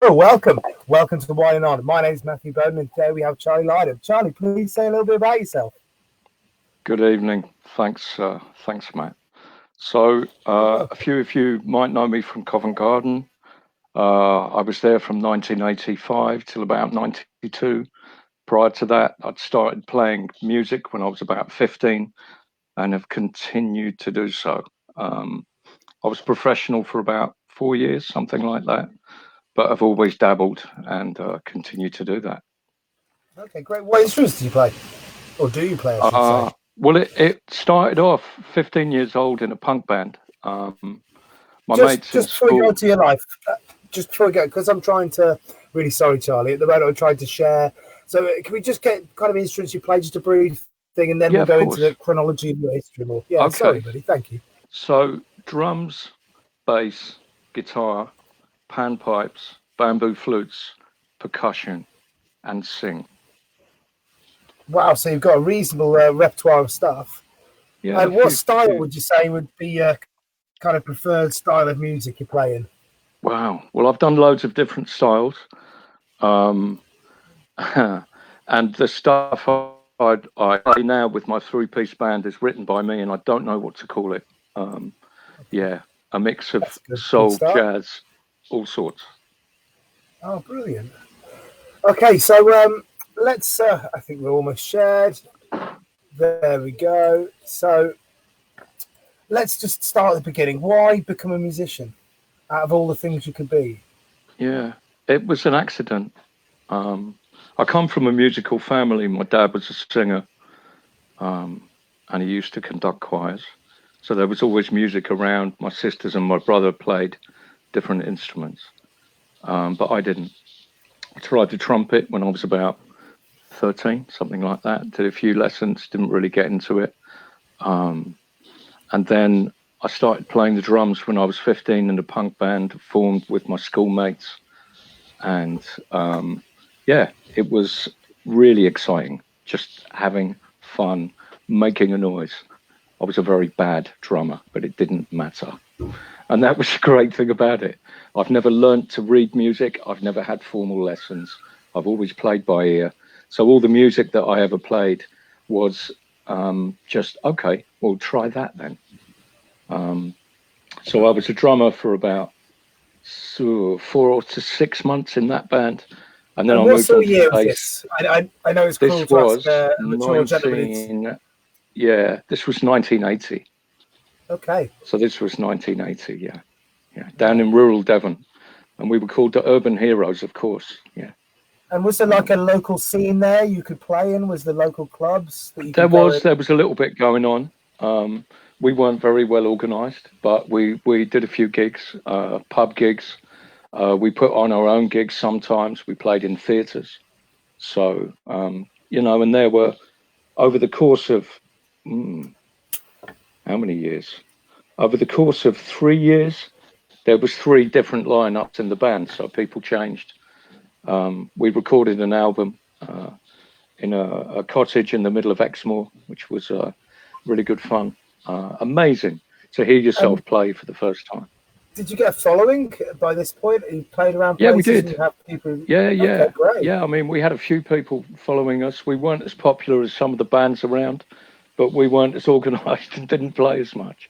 Oh, welcome to Whining On. My name's Matthew Bowden, and today we have Charlie Lineham. Charlie, please say a little bit about yourself. Good evening. Thanks, Matt. So, Well, a few of you might know me from Covent Garden. I was there from 1985 till about 92. Prior to that, I'd started playing music when I was about 15 and have continued to do so. Um, I was professional for about 4 years, something like that, but I've always dabbled and continued to do that. okay, great. What instruments do you play? Or do you play, I should say? Well, it started off 15 years old in a punk band. My Just, mates in just before you go school. into your life, just before we go, because I'm trying to, really sorry, Charlie, at the moment I'm trying to share. So can we just get kind of instruments you play, just a brief thing, and then Yeah, we'll of go into the course. chronology of your history more? Yeah, sorry, Okay. buddy. Thank you. So drums, bass, guitar, panpipes, bamboo flutes, percussion, and sing. Wow, so you've got a reasonable repertoire of stuff. Yeah, a And what few, style few. would you say would be kind of preferred style of music you're playing? Wow. Well, I've done loads of different styles. Um, and the stuff I play now with my three-piece band is written by me, and I don't know what to call it. Um, yeah, a mix of That's a good soul, start. jazz, all sorts. Oh, brilliant. Okay, so let's. I think we're almost shared. There we go. So let's just start at the beginning. Why become a musician out of all the things you could be? Yeah, it was an accident. Um, I come from a musical family. My dad was a singer, and he used to conduct choirs. So there was always music around. My sisters and my brother played different instruments, but I didn't. I tried the trumpet when I was about 13, something like that. Did a few lessons, didn't really get into it. Um, and then I started playing the drums when I was 15 in a punk band formed with my schoolmates. And yeah, it was really exciting, just having fun, making a noise. I was a very bad drummer, but it didn't matter. And that was the great thing about it. I've never learnt to read music. I've never had formal lessons. I've always played by ear. So all the music that I ever played was just, okay, well, try that then. Um, so I was a drummer for about 4 to 6 months in that band. And then And I what moved sort on of to year was bass. this? I know it's cruel This to ask was a mature gentleman. It's 19, yeah, this was 1980. okay. So this was 1980, yeah. Yeah, down Wow. in rural Devon. And we were called the Urban Heroes, of course. Yeah. And was there like a Um, local scene there you could play in? Was there local clubs that you there could go was in? there was a little bit going on. We weren't very well organised, but we did a few gigs, pub gigs. We put on our own gigs sometimes. We played in theatres. So and there were over the course of mm, how many years? Over the course of 3 years, there was three different lineups in the band, so people changed. We recorded an album in a cottage in the middle of Exmoor, which was really good fun. Amazing to hear And yourself play for the first time. did you get a following by this point? You played around Yeah, we places and did. you have people. Yeah, Okay, yeah, great. yeah. I mean, we had a few people following us. We weren't as popular as some of the bands around, but we weren't as organised and didn't play as much.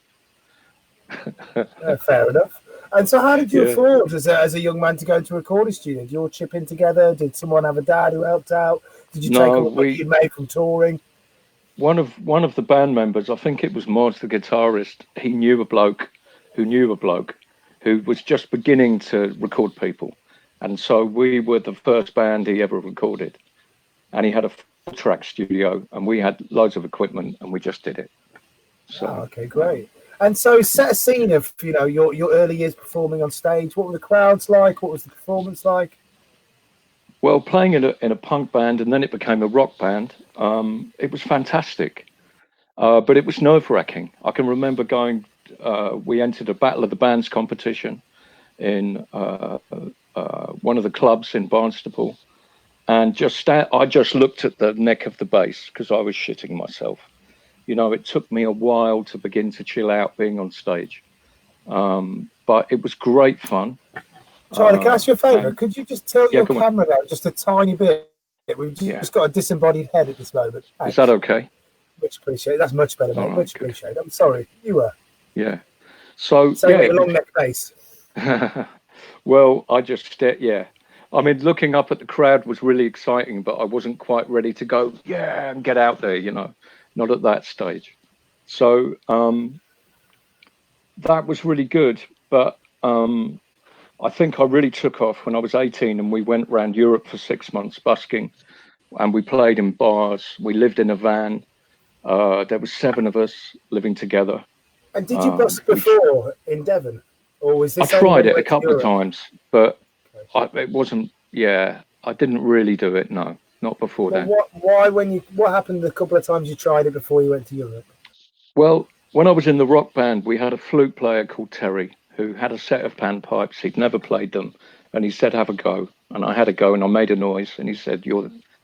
Fair enough. And so, how did you Yeah. afford as a young man to go into a recording studio? Did you all chip in together? Did someone have a dad who helped out? Did you take No, all the money we you made from touring? one of the band members, I think it was Mod, the guitarist. He knew a bloke who knew a bloke who was just beginning to record people, and so we were the first band he ever recorded. And he had a full track studio, and we had loads of equipment, and we just did it. Oh, So, okay, great. And so, set a scene of your early years performing on stage. What were the crowds like? What was the performance like? well, playing in a punk band, and then it became a rock band. It was fantastic, but it was nerve wracking. I can remember going. We entered a Battle of the Bands competition in one of the clubs in Barnstaple, and I just looked at the neck of the bass because I was shitting myself. It took me a while to begin to chill out being on stage, but it was great fun. Charlie, can I ask you a favour? And Could you just tilt yeah, your come on. camera down just a tiny bit? We've Yeah, just got a disembodied head at this moment. is that Thanks. okay? Much appreciated. That's much better, All mate. right, Much good. appreciated. I'm sorry. You were. Yeah. So Saying yeah, with a it long neck bass. was. Well, I just yeah. I mean, looking up at the crowd was really exciting, but I wasn't quite ready to go. Yeah, and get out there. Not at that stage. So that was really good, but I think I really took off when I was 18, and we went around Europe for 6 months busking, and we played in bars. We lived in a van. There was 7 of us living together. And did you busk We before in Devon? Or was I this only when tried you it a went to couple of Europe? times, but it wasn't. Yeah, I didn't really do it. No, not before Well, then. what happened the couple of times you tried it before you went to Europe? Well, when I was in the rock band, we had a flute player called Terry who had a set of panpipes. He'd never played them, and he said, "Have a go." And I had a go, and I made a noise, and he said,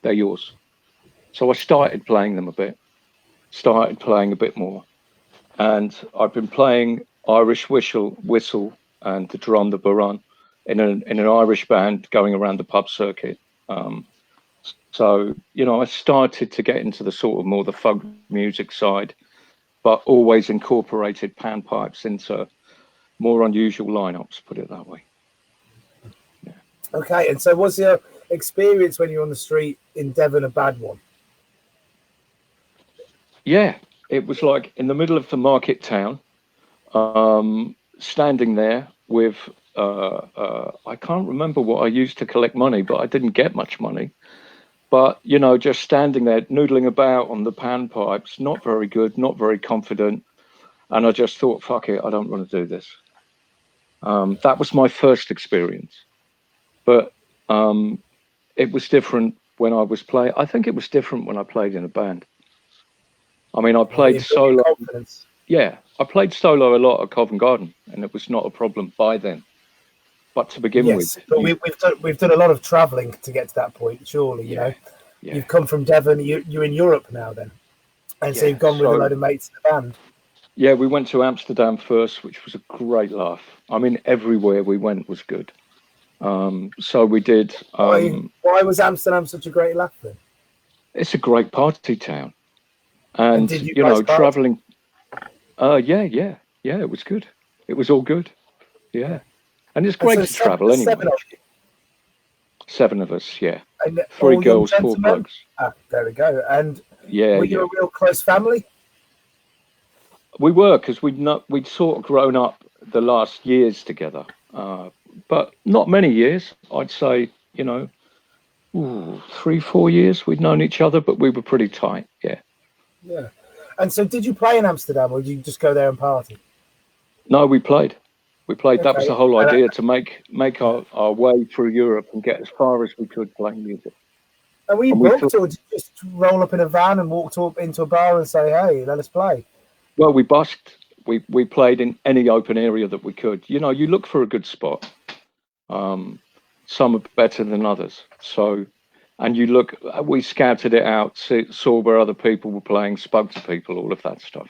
they're yours." So I started playing them a bit, started playing a bit more, and I've been playing Irish whistle, and the drum, the baron, in an Irish band going around the pub circuit. So I started to get into the sort of more the folk music side, but always incorporated panpipes into more unusual lineups. Put it that way. Yeah. Okay, and so was your experience when you were on the street in Devon a bad one? Yeah, it was like in the middle of the market town, standing there with I can't remember what I used to collect money, but I didn't get much money. But just standing there noodling about on the panpipes, not very good, not very confident, and I just thought, fuck it, I don't want to do this. That was my first experience, but it was different when I was playing. I think it was different when I played in a band. I mean, I played solo. Confidence. Yeah, I played solo a lot at Covent Garden, and it was not a problem by then. But to begin Yes, with, but we've done a lot of travelling to get to that point. Surely, yeah, you've come from Devon. You're in Europe now, then, and so yeah. you've gone with a load of mates in the band. Yeah, we went to Amsterdam first, which was a great laugh. I mean, everywhere we went was good. So we did. Why was Amsterdam such a great laugh then? It's a great party town, And and did you guys party? traveling. Yeah. It was good. It was all good. Yeah, and it's great to travel anyway. 7 of you. 7 of us. Yeah, And 3 all girls, young 4 gentlemen? blokes. There we go. And Yeah, were you a real close family? We were, because we'd sort of grown up the last years together, but not many years. I'd say 3-4 years we'd known each other, but we were pretty tight. Yeah. Yeah. And so, did you play in Amsterdam, or did you just go there and party? No, we played. Okay. That was the whole idea, to make our way through Europe and get as far as we could playing music. And were you booked, or did you just roll up in a van and walk into a bar and say, "Hey, let us play"? Well, we busked. We played in any open area that we could. You look for a good spot. Some are better than others. So, and we scouted it out, saw where other people were playing, spoke to people, all of that stuff.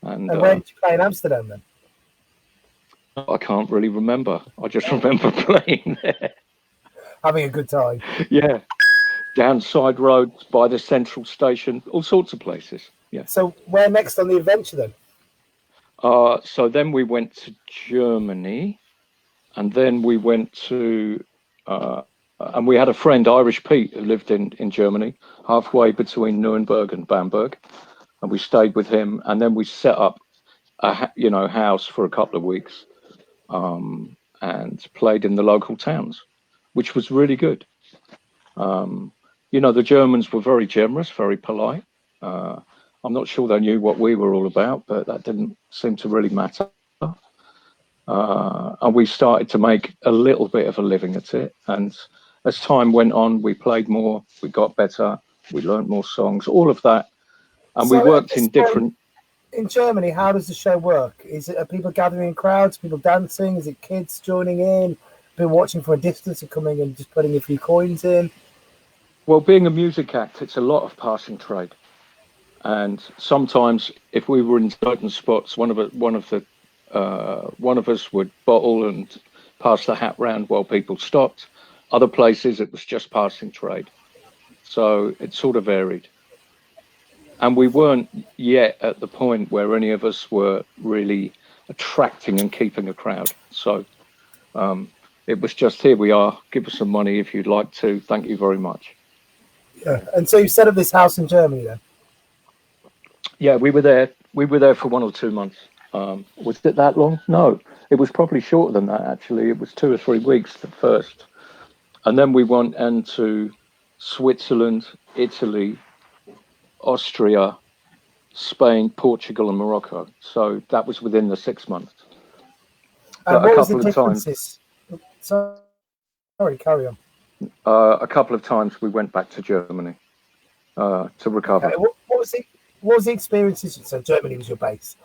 And where did you play in Amsterdam then? I can't really remember. I just remember playing there. Having a good time. Yeah. Down side roads, by the central station, all sorts of places. Yeah. So where next on the adventure then? So then we went to Germany, and then we went to, and we had a friend, Irish Pete, who lived in Germany, halfway between Nuremberg and Bamberg, and we stayed with him, and then we set up a house for a couple of weeks, and played in the local towns, which was really good. The Germans were very generous, very polite. I'm not sure they knew what we were all about, but that didn't seem to really matter. And we started to make a little bit of a living at it. And as time went on, we played more, we got better, we learned more songs, all of that. And we worked in different... In Germany, how does the show work? Are people gathering in crowds, people dancing? Is it kids joining in, people watching from a distance and coming and just putting a few coins in? Well, being a music act, it's a lot of passing trade. And sometimes, if we were in certain spots, one of us would bottle and pass the hat round while people stopped. Other places it was just passing trade. So it sort of varied. And we weren't yet at the point where any of us were really attracting and keeping a crowd. So it was just, here we are, give us some money if you'd like to. Thank you very much. Yeah. And so you set up this house in Germany then? Yeah, we were there. We were there for 1 or 2 months. Was it that long? No, it was probably shorter than that, actually. It was 2 or 3 weeks at first. And then we went into Switzerland, Italy, Austria, Spain, Portugal, and Morocco. So that was within the 6 months. And what was the differences? Sorry, carry on. A couple of times we went back to Germany to recover. Okay. What was the experiences? So Germany was your base.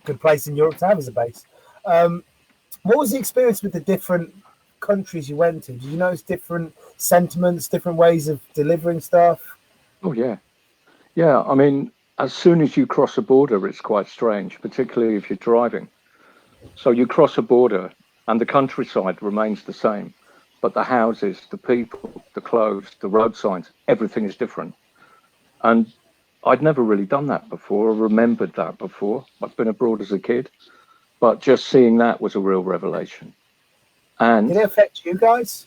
Good place in Europe to have as a base. What was the experience with the different countries you went to? Did you notice different sentiments, different ways of delivering stuff? Oh, yeah. Yeah, I mean, as soon as you cross a border, it's quite strange, particularly if you're driving. So you cross a border and the countryside remains the same, but the houses, the people, the clothes, the road signs, everything is different. And I'd never really done that before or remembered that before. I've been abroad as a kid, but just seeing that was a real revelation. And did it affect you guys?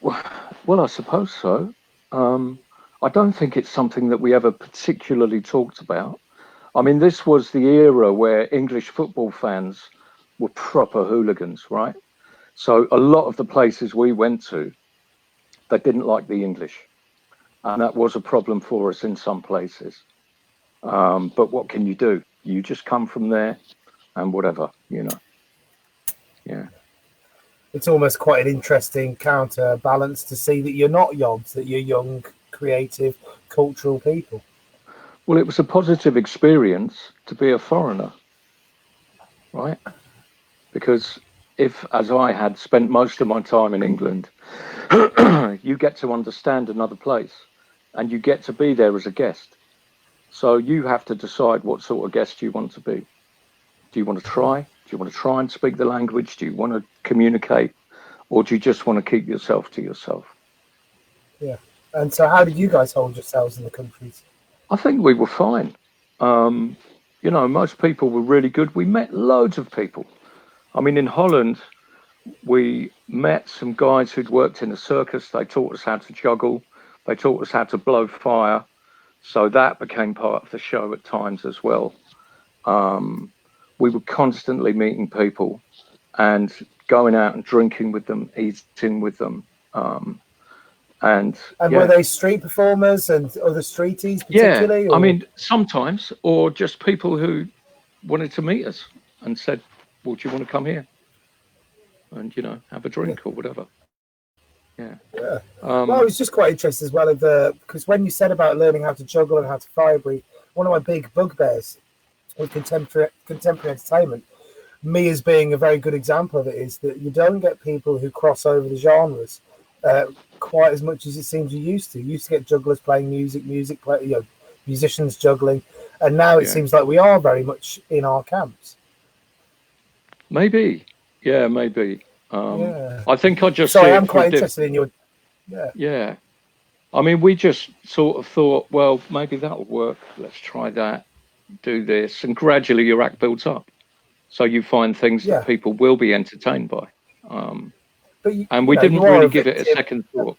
Well, I suppose so. I don't think it's something that we ever particularly talked about. I mean, this was the era where English football fans were proper hooligans, right? So a lot of the places we went to, they didn't like the English. And that was a problem for us in some places. But what can you do? You just come from there and whatever, you know. Yeah. It's almost quite an interesting counterbalance to see that you're not yobs, that you're young, creative, cultural people. Well, it was a positive experience to be a foreigner, right? Because if, as I had spent most of my time in England, you get to understand another place and you get to be there as a guest. So you have to decide what sort of guest you want to be. Do you want to try? Do you want to try and speak the language? Do you want to communicate? Or do you just want to keep yourself to yourself? Yeah. And so how did you guys hold yourselves in the countries? I think we were fine. You know, most people were really good. We met loads of people. I mean, in Holland, we met some guys who'd worked in a circus. They taught us how to juggle. They taught us how to blow fire. So that became part of the show at times as well. We were constantly meeting people and going out and drinking with them, eating with them. And yeah. Were they street performers and other streeties particularly? Yeah, or? I mean, sometimes, or just people who wanted to meet us and said, well, do you want to come here? And, you know, have a drink or whatever. Yeah. Yeah. Well, I was just quite interested as well because when you said about learning how to juggle and how to fire breathe, one of my big bugbears with contemporary entertainment, me as being a very good example of it, is that you don't get people who cross over the genres quite as much as it seems you used to. You used to get jugglers playing music, musicians juggling, and now it seems like we are very much in our camps. Maybe. Yeah, maybe. I think I just I am quite interested in your... Yeah. I mean, we just sort of thought, well, maybe that'll work. Let's try that, do this. And gradually your act builds up. So you find things that people will be entertained by. And we didn't really give it a second thought.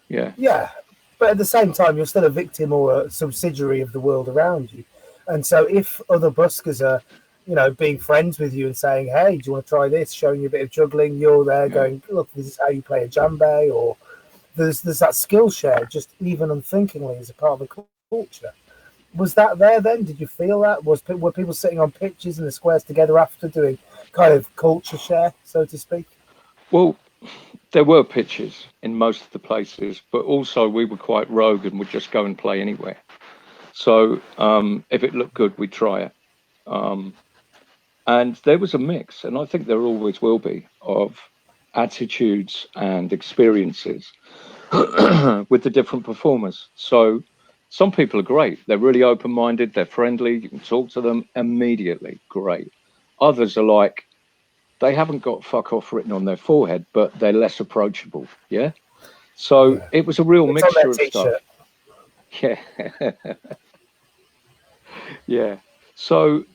Yeah. Yeah. But at the same time, you're still a victim or a subsidiary of the world around you. And so if other buskers are, you know, being friends with you and saying, hey, do you want to try this? Showing you a bit of juggling, you're there going, look, this is how you play a djembe, or there's that skill share, just even unthinkingly as a part of the culture. Was that there then? Did you feel that? Were people sitting on pitches in the squares together after doing kind of culture share, so to speak? Well, there were pitches in most of the places, but also we were quite rogue and would just go and play anywhere. So if it looked good, we'd try it. And there was a mix, and I think there always will be, of attitudes and experiences with the different performers. So some people are great. They're really open-minded. They're friendly. You can talk to them immediately. Great. Others are like, they haven't got fuck off written on their forehead, but they're less approachable. Yeah. So Yeah. it was a real It's on their mixture of stuff. t-shirt. Yeah. Yeah. So,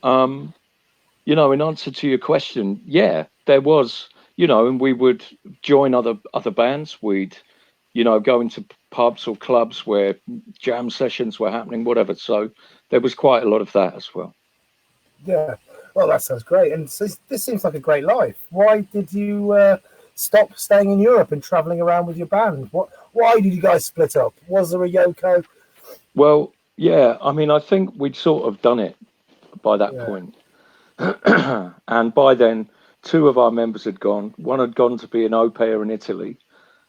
in answer to your question, yeah, there was, and we would join other bands. We'd, go into pubs or clubs where jam sessions were happening, whatever. So there was quite a lot of that as well. Yeah. Well, that sounds great. And so this seems like a great life. Why did you stop staying in Europe and traveling around with your band? Why did you guys split up? Was there a Yoko? Well, yeah, I mean, I think we'd sort of done it by that point. And by then, two of our members had gone. One had gone to be an au pair in Italy,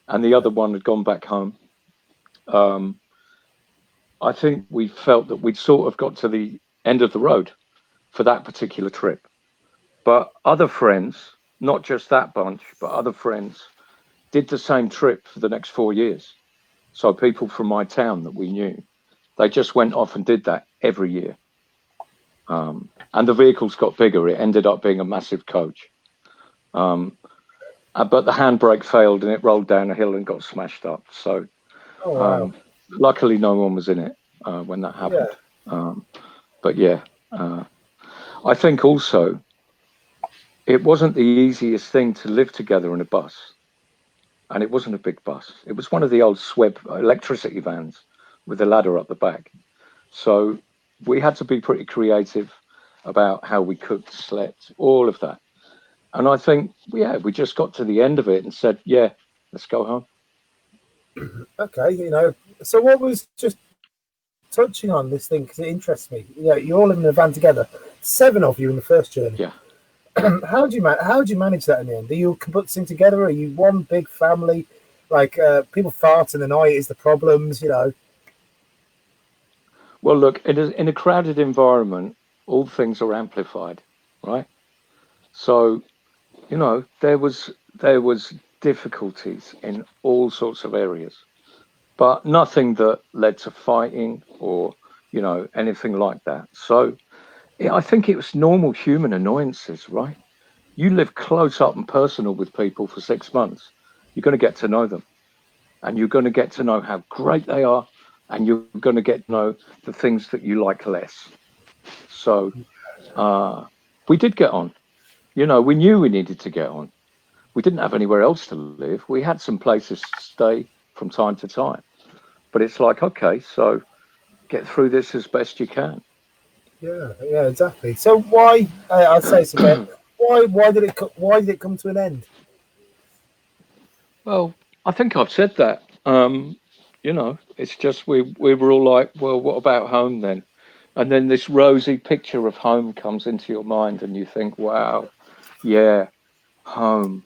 and the other one had gone back home. I think we felt that we'd sort of got to the end of the road for that particular trip. But other friends, not just that bunch, but other friends, did the same trip for the next 4 years. So people from my town that we knew, they just went off and did that every year. And the vehicles got bigger. It ended up being a massive coach. But the handbrake failed and it rolled down a hill and got smashed up. So luckily no one was in it when that happened. But yeah, I think also it wasn't the easiest thing to live together in a bus. And it wasn't a big bus. It was one of the old Sweb electricity vans with a ladder up the back. So we had to be pretty creative about how we cooked, slept, all of that. And I think, yeah, we just got to the end of it and said, yeah, let's go home. Okay, so what was just touching on this thing, because it interests me. You're all in a van together, 7 of you in the first journey. Yeah. How do you manage that in the end? Do you put this thing together? Are you one big family? Like people fart in the night is the problems, Well, look, in a crowded environment, all things are amplified, right? So, there was difficulties in all sorts of areas, but nothing that led to fighting or, anything like that. So yeah, I think it was normal human annoyances, right? You live close up and personal with people for 6 months. You're going to get to know them, and you're going to get to know how great they are, and you're going to get to know the things that you like less. So we did get on. We knew we needed to get on. We didn't have anywhere else to live. We had some places to stay from time to time. But it's like, okay, so get through this as best you can. Yeah, exactly. So why? I'll say this again. Why did it come to an end? Well, I think I've said that. It's just we were all like, well, what about home then? And then this rosy picture of home comes into your mind, and you think, wow, yeah, home.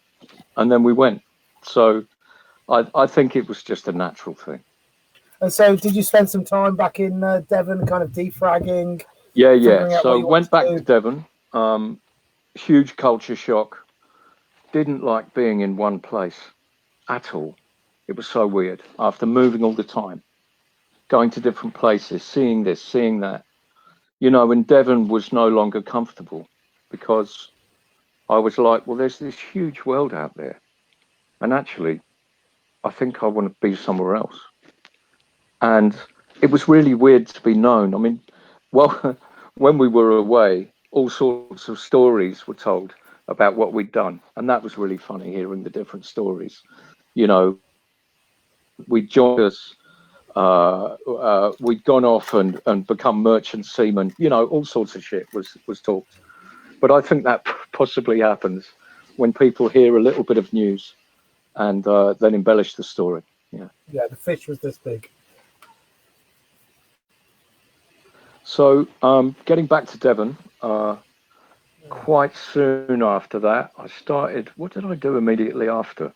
And then we went. So I think it was just a natural thing. And so, did you spend some time back in Devon, kind of defragging? Yeah. So went back to Devon. Huge culture shock. Didn't like being in one place at all. It was so weird. After moving all the time, going to different places, seeing this, seeing that, and Devon was no longer comfortable because I was like, well, there's this huge world out there. And actually, I think I want to be somewhere else. And it was really weird to be known. I mean, well, when we were away, all sorts of stories were told about what we'd done. And that was really funny, hearing the different stories. We'd joined us, we'd gone off and become merchant seamen, all sorts of shit was talked. But I think that possibly happens when people hear a little bit of news and then embellish the story. Yeah, the fish was this big. So getting back to Devon, quite soon after that, I started, what did I do immediately after?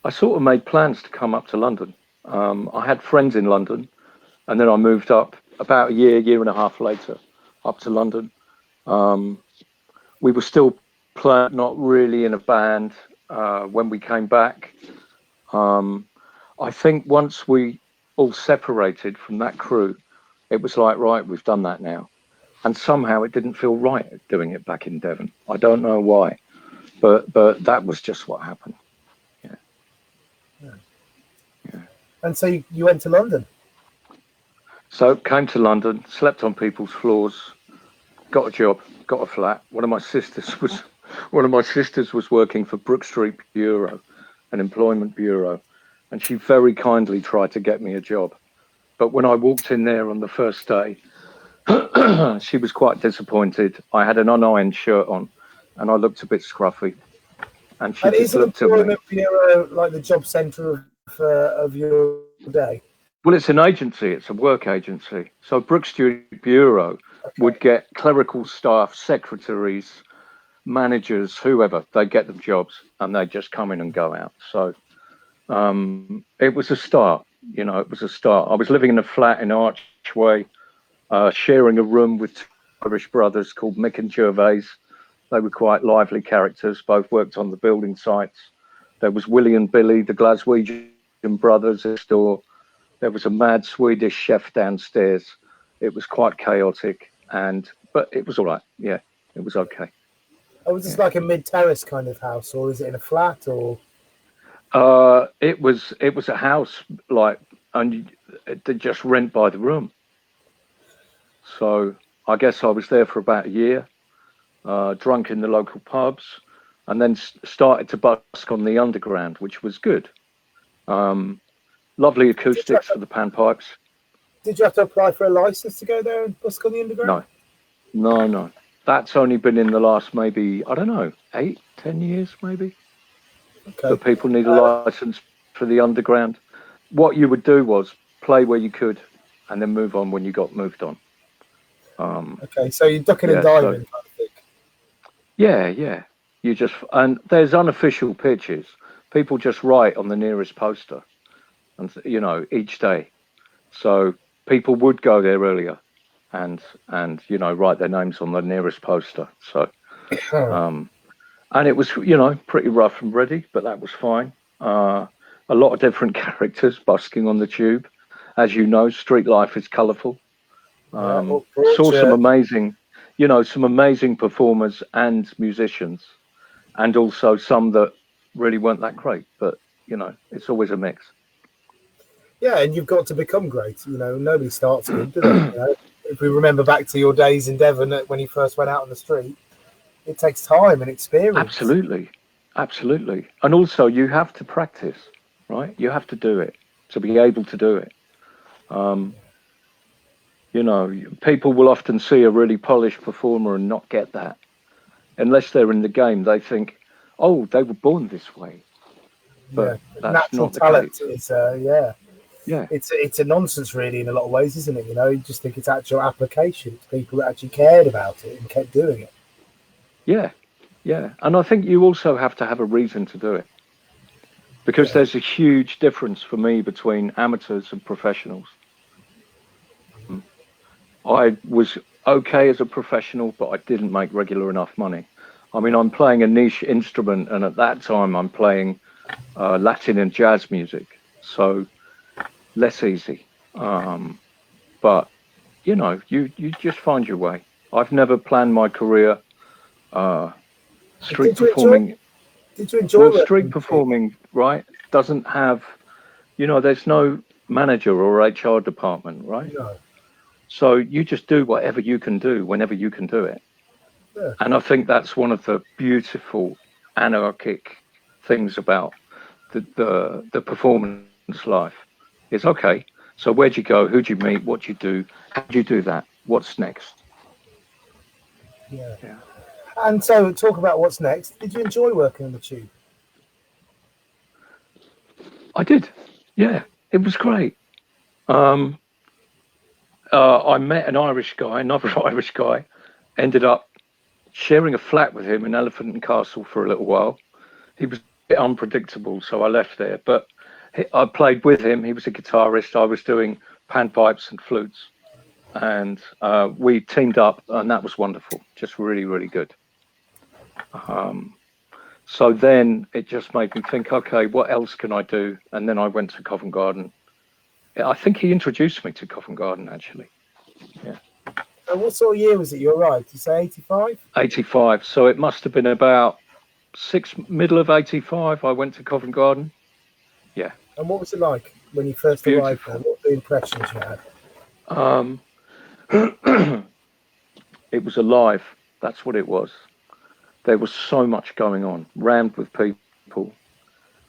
I sort of made plans to come up to London. I had friends in London, and then I moved up about a year and a half later, up to London. We were still playing, not really in a band when we came back. I think once we all separated from that crew, it was like, right, we've done that now. and somehow it didn't feel right doing it back in Devon. I don't know why, but that was just what happened. Yeah. Yeah. Yeah. And so you went to London. So came to London, slept on people's floors, got a job, got a flat. One of my sisters was working for Brook Street Bureau, an employment bureau, and she very kindly tried to get me a job. But when I walked in there on the first day, she was quite disappointed. I had an unironed shirt on, and I looked a bit scruffy. And she And just is an looked at me. employment bureau like the job centre of your day? Well, it's an agency. It's a work agency. So Brook Street Bureau would get clerical staff, secretaries, managers, whoever. They get them jobs, and they just come in and go out. So it was a start. You know, it was a start. I was living in a flat in Archway, sharing a room with two Irish brothers called Mick and Gervais. They were quite lively characters. Both worked on the building sites. There was Willie and Billy, the Glaswegian brothers next door. There was a mad Swedish chef downstairs. It was quite chaotic, but it was all right. Yeah, it was okay. Oh, was this like a mid-terrace kind of house, or is it in a flat, or? It was a house, like, and they just rent by the room. So I guess I was there for about a year, drunk in the local pubs, and then started to busk on the underground, which was good. Lovely acoustics for the panpipes. Did you have to apply for a license to go there and busk on the underground? No. That's only been in the last maybe, I don't know, 8-10 years maybe. Okay. That people need a license for the underground. What you would do was play where you could, and then move on when you got moved on. Okay, so you're ducking and diving, kind of thing. Yeah. And there's unofficial pitches. People just write on the nearest poster, and each day. So people would go there earlier, and write their names on the nearest poster. So, and it was pretty rough and ready, but that was fine. A lot of different characters busking on the tube, as you know. Street life is colourful. Saw some amazing performers and musicians, and also some that really weren't that great. But it's always a mix. Yeah, and you've got to become great. Nobody starts good, do they? If we remember back to your days in Devon when you first went out on the street, it takes time and experience. Absolutely. And also you have to practice, right? You have to do it to be able to do it. People will often see a really polished performer and not get that. Unless they're in the game, they think, oh, they were born this way. But that's natural not the talent case. Yeah. It's a nonsense, really, in a lot of ways, isn't it? You just think it's actual application. It's people that actually cared about it and kept doing it. Yeah. And I think you also have to have a reason to do it. Because there's a huge difference for me between amateurs and professionals. I was okay as a professional, but I didn't make regular enough money. I mean, I'm playing a niche instrument, and at that time I'm playing Latin and jazz music, so less easy. But you just find your way. I've never planned my career. Street performing. Did you enjoy street performing? Right? Doesn't have, there's no manager or HR department, right? No. So you just do whatever you can do whenever you can do it. Yeah. And I think that's one of the beautiful anarchic things about the performance life. It's okay. So where'd you go? Who'd you meet? What'd you do? How'd you do that? What's next? Yeah. And so talk about what's next. Did you enjoy working on the tube? I did. Yeah, it was great. I met another Irish guy, ended up sharing a flat with him in Elephant and Castle for a little while. He was a bit unpredictable, so I left there. But I played with him. He was a guitarist. I was doing panpipes and flutes. And we teamed up, and that was wonderful. Just really, really good. So then it just made me think, okay, what else can I do? And then I went to Covent Garden. I think he introduced me to Covent Garden, actually. Yeah. And what sort of year was it you arrived? Did you say 85? 85. So it must have been about middle of 85. I went to Covent Garden. Yeah. And what was it like when you first arrived there? Beautiful. What were the impressions you had? Um, it was alive. That's what it was. There was so much going on, rammed with people,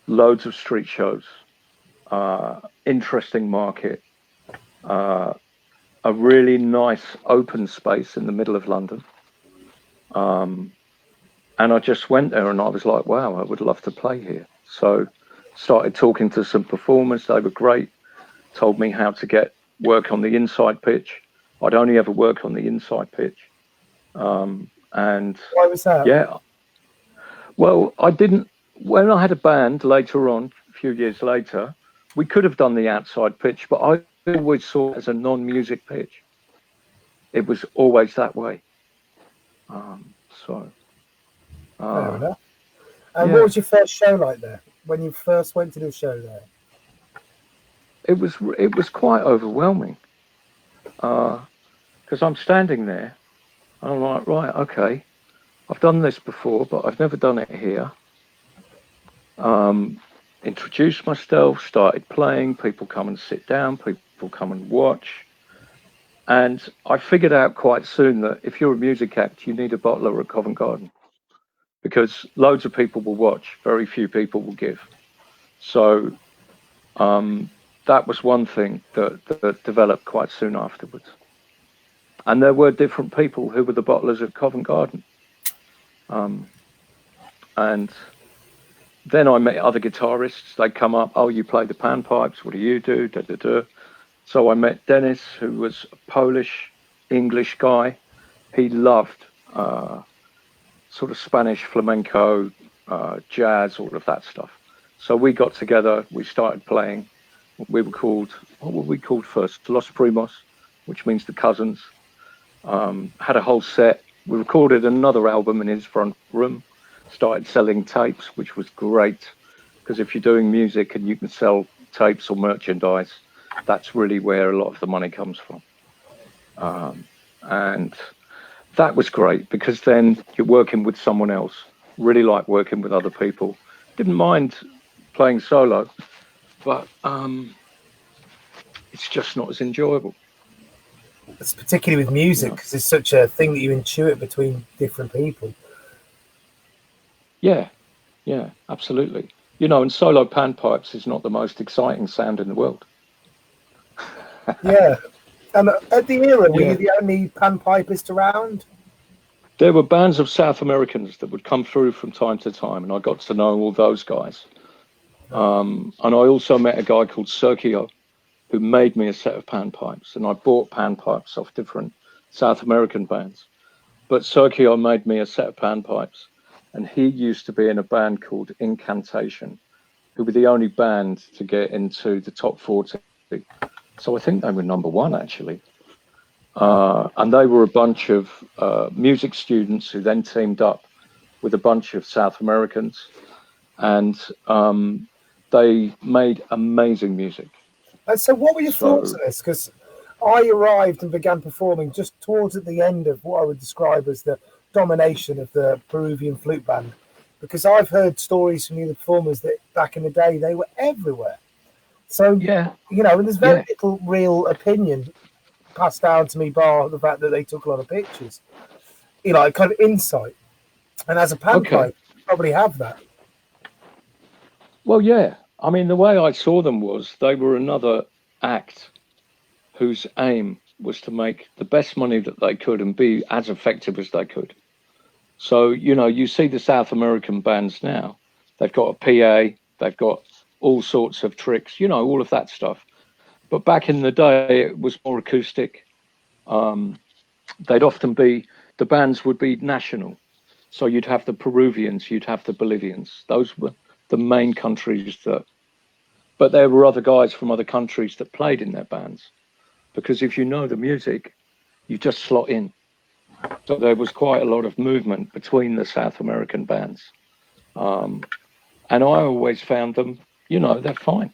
loads of street shows, interesting market, a really nice open space in the middle of London. And I just went there and I was like, wow, I would love to play here. So started talking to some performers. They were great. Told me how to get work on the inside pitch. I'd only ever work on the inside pitch. And Why was that? yeah, well, I didn't, when I had a band later on, a few years later, we could have done the outside pitch, but I always saw it as a non-music pitch. It was always that way. Fair enough. And yeah. what was your first show like there? When you first went to the show there? It was quite overwhelming. Because I'm standing there, and I'm like, right, okay, I've done this before, but I've never done it here. Introduced myself, started playing, people come and sit down, people come and watch. And I figured out quite soon that if you're a music act, you need a bottler at Covent Garden. Because loads of people will watch, very few people will give. So that was one thing that developed quite soon afterwards. And there were different people who were the bottlers at Covent Garden. And then I met other guitarists. They'd come up, oh, you play the panpipes, what do you do? Da, da, da. So I met Dennis, who was a Polish, English guy. He loved sort of Spanish flamenco, jazz, all of that stuff. So we got together, we started playing. What were we called first? Los Primos, which means the cousins. Had a whole set. We recorded another album in his front room, started selling tapes, which was great. Because if you're doing music and you can sell tapes or merchandise, that's really where a lot of the money comes from. And that was great because then you're working with someone else. Really like working with other people. Didn't mind playing solo, but it's just not as enjoyable. It's particularly with music because it's such a thing that you intuit between different people. Yeah, absolutely. And solo panpipes is not the most exciting sound in the world. Yeah. At the era, were you the only panpipist around? There were bands of South Americans that would come through from time to time, and I got to know all those guys. And I also met a guy called Sergio, who made me a set of panpipes, and I bought panpipes off different South American bands. But Sergio made me a set of panpipes, and he used to be in a band called Incantation, who were the only band to get into the top 40. So I think they were number one, actually. And they were a bunch of music students who then teamed up with a bunch of South Americans, and they made amazing music. And so what were your thoughts on this? Because I arrived and began performing just towards at the end of what I would describe as the domination of the Peruvian flute band. Because I've heard stories from the performers that back in the day, they were everywhere. So, and there's very little real opinion passed down to me bar the fact that they took a lot of pictures. Kind of insight. And as a panpipe, you probably have that. Well, yeah. I mean, the way I saw them was they were another act whose aim was to make the best money that they could and be as effective as they could. So, you see the South American bands now, they've got a PA, they've got all sorts of tricks, all of that stuff. But back in the day, it was more acoustic. They'd often the bands would be national. So you'd have the Peruvians, you'd have the Bolivians. Those were the main countries but there were other guys from other countries that played in their bands. Because if you know the music, you just slot in. So there was quite a lot of movement between the South American bands. And I always found them, they're fine.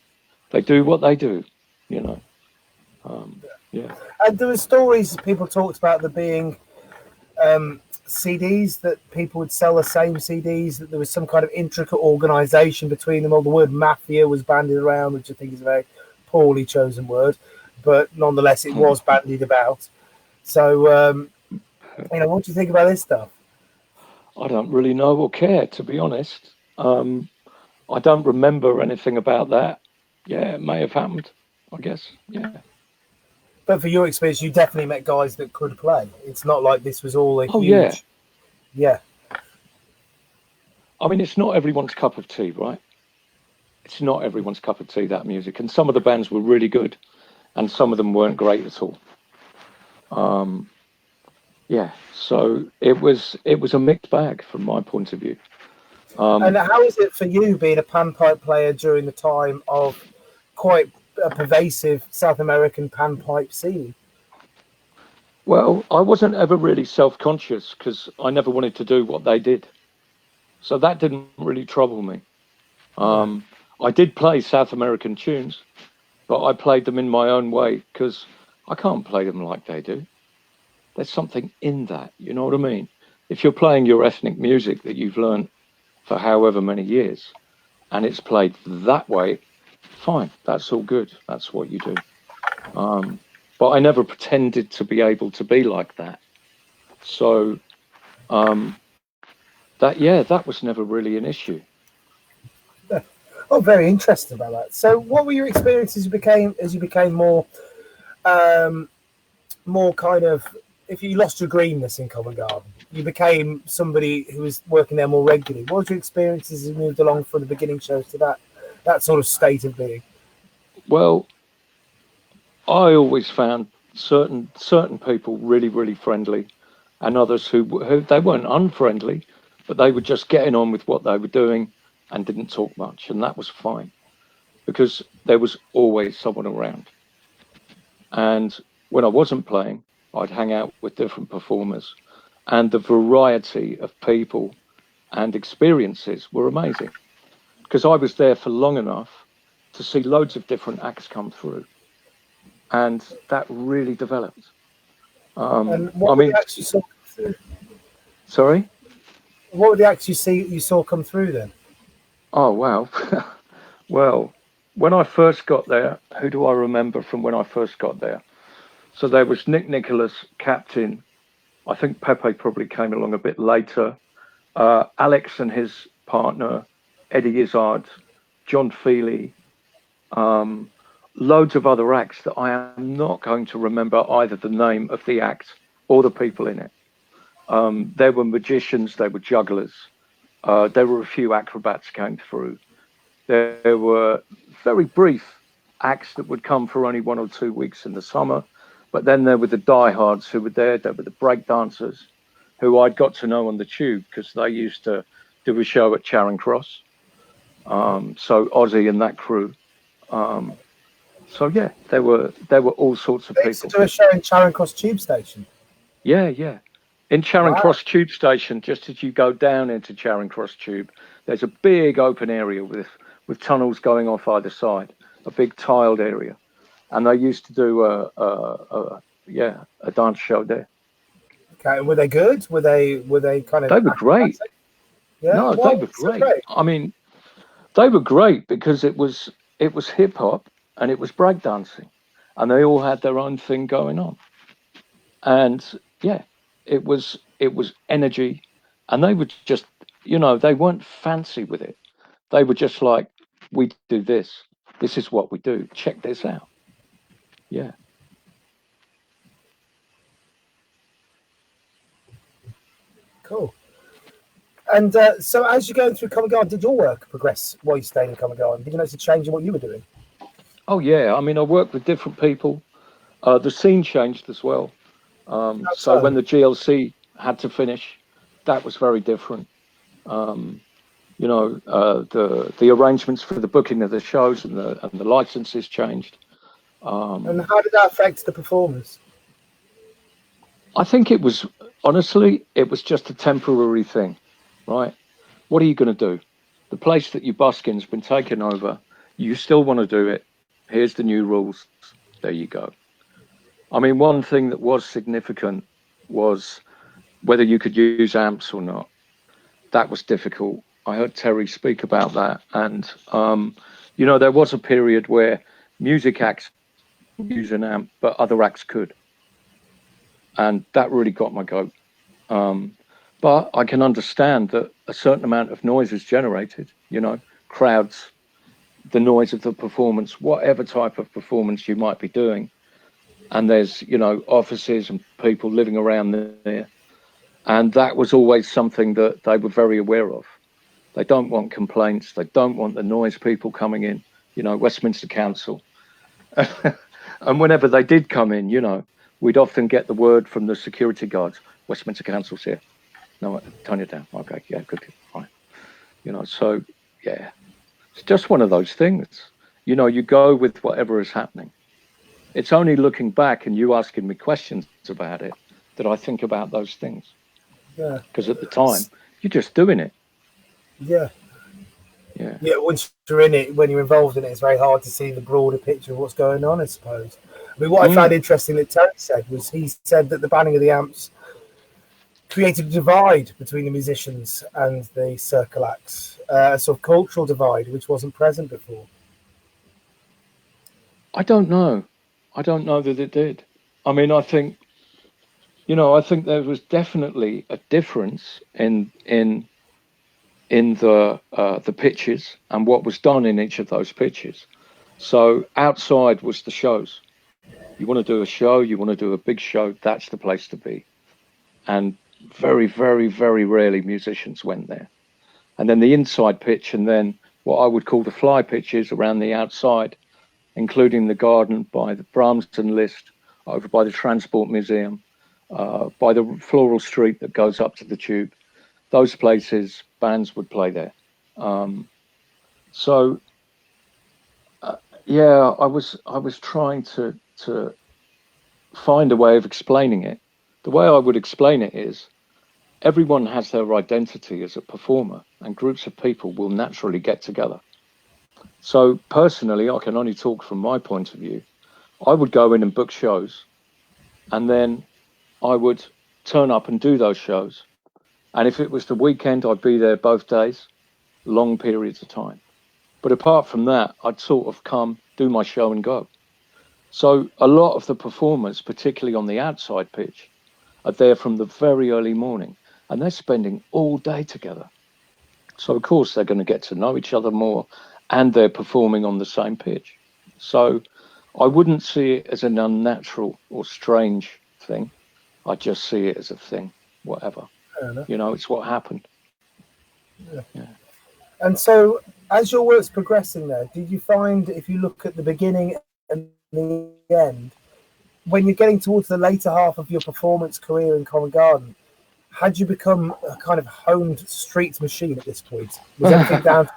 They do what they do, Yeah. And there were stories people talked about there being CDs that people would sell the same CDs, that there was some kind of intricate organization between them. All the word mafia was bandied around, which I think is a very poorly chosen word, but nonetheless it was bandied about. So what do you think about this stuff? I don't really know or care, to be honest. I don't remember anything about that. Yeah, it may have happened, I guess. Yeah. But for your experience, you definitely met guys that could play. It's not like this was all a Oh, yeah. huge, yeah. I mean, it's not everyone's cup of tea, right? It's not everyone's cup of tea, that music. And some of the bands were really good, and some of them weren't great at all. Yeah, so it was a mixed bag from my point of view. And how is it for you being a panpipe player during the time of quite a pervasive South American panpipe scene? Well, I wasn't ever really self-conscious because I never wanted to do what they did. So that didn't really trouble me. I did play South American tunes, but I played them in my own way because I can't play them like they do. There's something in that, you know what I mean? If you're playing your ethnic music that you've learned for however many years and it's played that way, fine, that's all good. That's what you do. But I never pretended to be able to be like that. So that was never really an issue. Oh, very interesting about that. So, what were your experiences as you became more kind of, if you lost your greenness in Covent Garden, you became somebody who was working there more regularly. What was your experiences as you moved along from the beginning shows to that sort of state of being? Well, I always found certain people really, really friendly, and others who they weren't unfriendly, but they were just getting on with what they were doing and didn't talk much, and that was fine because there was always someone around. And when I wasn't playing, I'd hang out with different performers, and the variety of people and experiences were amazing because I was there for long enough to see loads of different acts come through, and that really developed. And I what were the mean, acts you saw come through? sorry? What were the acts you saw come through then? Oh, wow. Well, when I first got there, who do I remember from when I first got there? So there was Nick Nicholas, captain. I think Pepe probably came along a bit later. Alex and his partner, Eddie Izzard, John Feely, loads of other acts that I am not going to remember either the name of the act or the people in it. There were magicians, there were jugglers, there were a few acrobats came through. There were very brief acts that would come for only 1 or 2 weeks in the summer, but then there were the diehards who were there. There were the break dancers who I'd got to know on the tube because they used to do a show at Charing Cross. So Ozzy and that crew. So yeah, there were all sorts of They used to people. do a show in Charing Cross Tube Station. Yeah, yeah. In Charing Wow. Cross Tube Station, just as you go down into Charing Cross Tube, there's a big open area with tunnels going off either side, a big tiled area, and they used to do a dance show there. Okay, were they good? Were they kind of They were great. acrobatic? Yeah. No, they What were was so great. great? I mean, they were great because it was hip hop and it was breakdancing, and they all had their own thing going on. And yeah, it was energy, and they were just, they weren't fancy with it. They were just like, we do this. This is what we do. Check this out. Yeah. Cool. And so, as you're going through Covent Garden, did your work progress while you stayed in Covent Garden? Did you notice a change in what you were doing? Oh yeah. I mean, I worked with different people. The scene changed as well. So when the GLC had to finish, that was very different. The arrangements for the booking of the shows and the licenses changed. And how did that affect the performers? I think it was just a temporary thing, right? What are you going to do? The place that you busk in's been taken over. You still want to do it. Here's the new rules. There you go. I mean, one thing that was significant was whether you could use amps or not. That was difficult. I heard Terry speak about that. And, there was a period where music acts use an amp, but other acts could. And that really got my goat. But I can understand that a certain amount of noise is generated, crowds, the noise of the performance, whatever type of performance you might be doing. And there's, offices and people living around there. And that was always something that they were very aware of. They don't want complaints. They don't want the noise people coming in, Westminster Council. And whenever they did come in, we'd often get the word from the security guards, Westminster Council's here. No, turn it down. Okay, yeah, good, fine. So, yeah, it's just one of those things. You go with whatever is happening. It's only looking back and you asking me questions about it that I think about those things. Yeah. Because at the time, you're just doing it. Yeah. Yeah. Yeah. Once you're in it, when you're involved in it, it's very hard to see the broader picture of what's going on, I suppose. I mean, what I found interesting that Terry said was he said that the banning of the amps created a divide between the musicians and the circle acts, a sort of cultural divide which wasn't present before. I don't know. I don't know that it did. I mean, I think there was definitely a difference in the pitches and what was done in each of those pitches. So outside was the shows. You want to do a show, you want to do a big show, that's the place to be. And very, very, very rarely musicians went there. And then the inside pitch, and then what I would call the fly pitches around the outside, including the garden by the Bramston List, over by the Transport Museum, by the floral street that goes up to the Tube. Those places, bands would play there. I was trying to find a way of explaining it. The way I would explain it is everyone has their identity as a performer, and groups of people will naturally get together. So personally, I can only talk from my point of view. I would go in and book shows, and then I would turn up and do those shows. And if it was the weekend, I'd be there both days, long periods of time. But apart from that, I'd sort of come, do my show and go. So a lot of the performers, particularly on the outside pitch, are there from the very early morning, and they're spending all day together. So of course they're going to get to know each other more, and they're performing on the same pitch. So I wouldn't see it as an unnatural or strange thing. I just see it as a thing, whatever. It's what happened. Yeah. And so as your work's progressing there, did you find, if you look at the beginning and the end, when you're getting towards the later half of your performance career in Covent Garden, had you become a kind of honed street machine at this point? Was everything down to,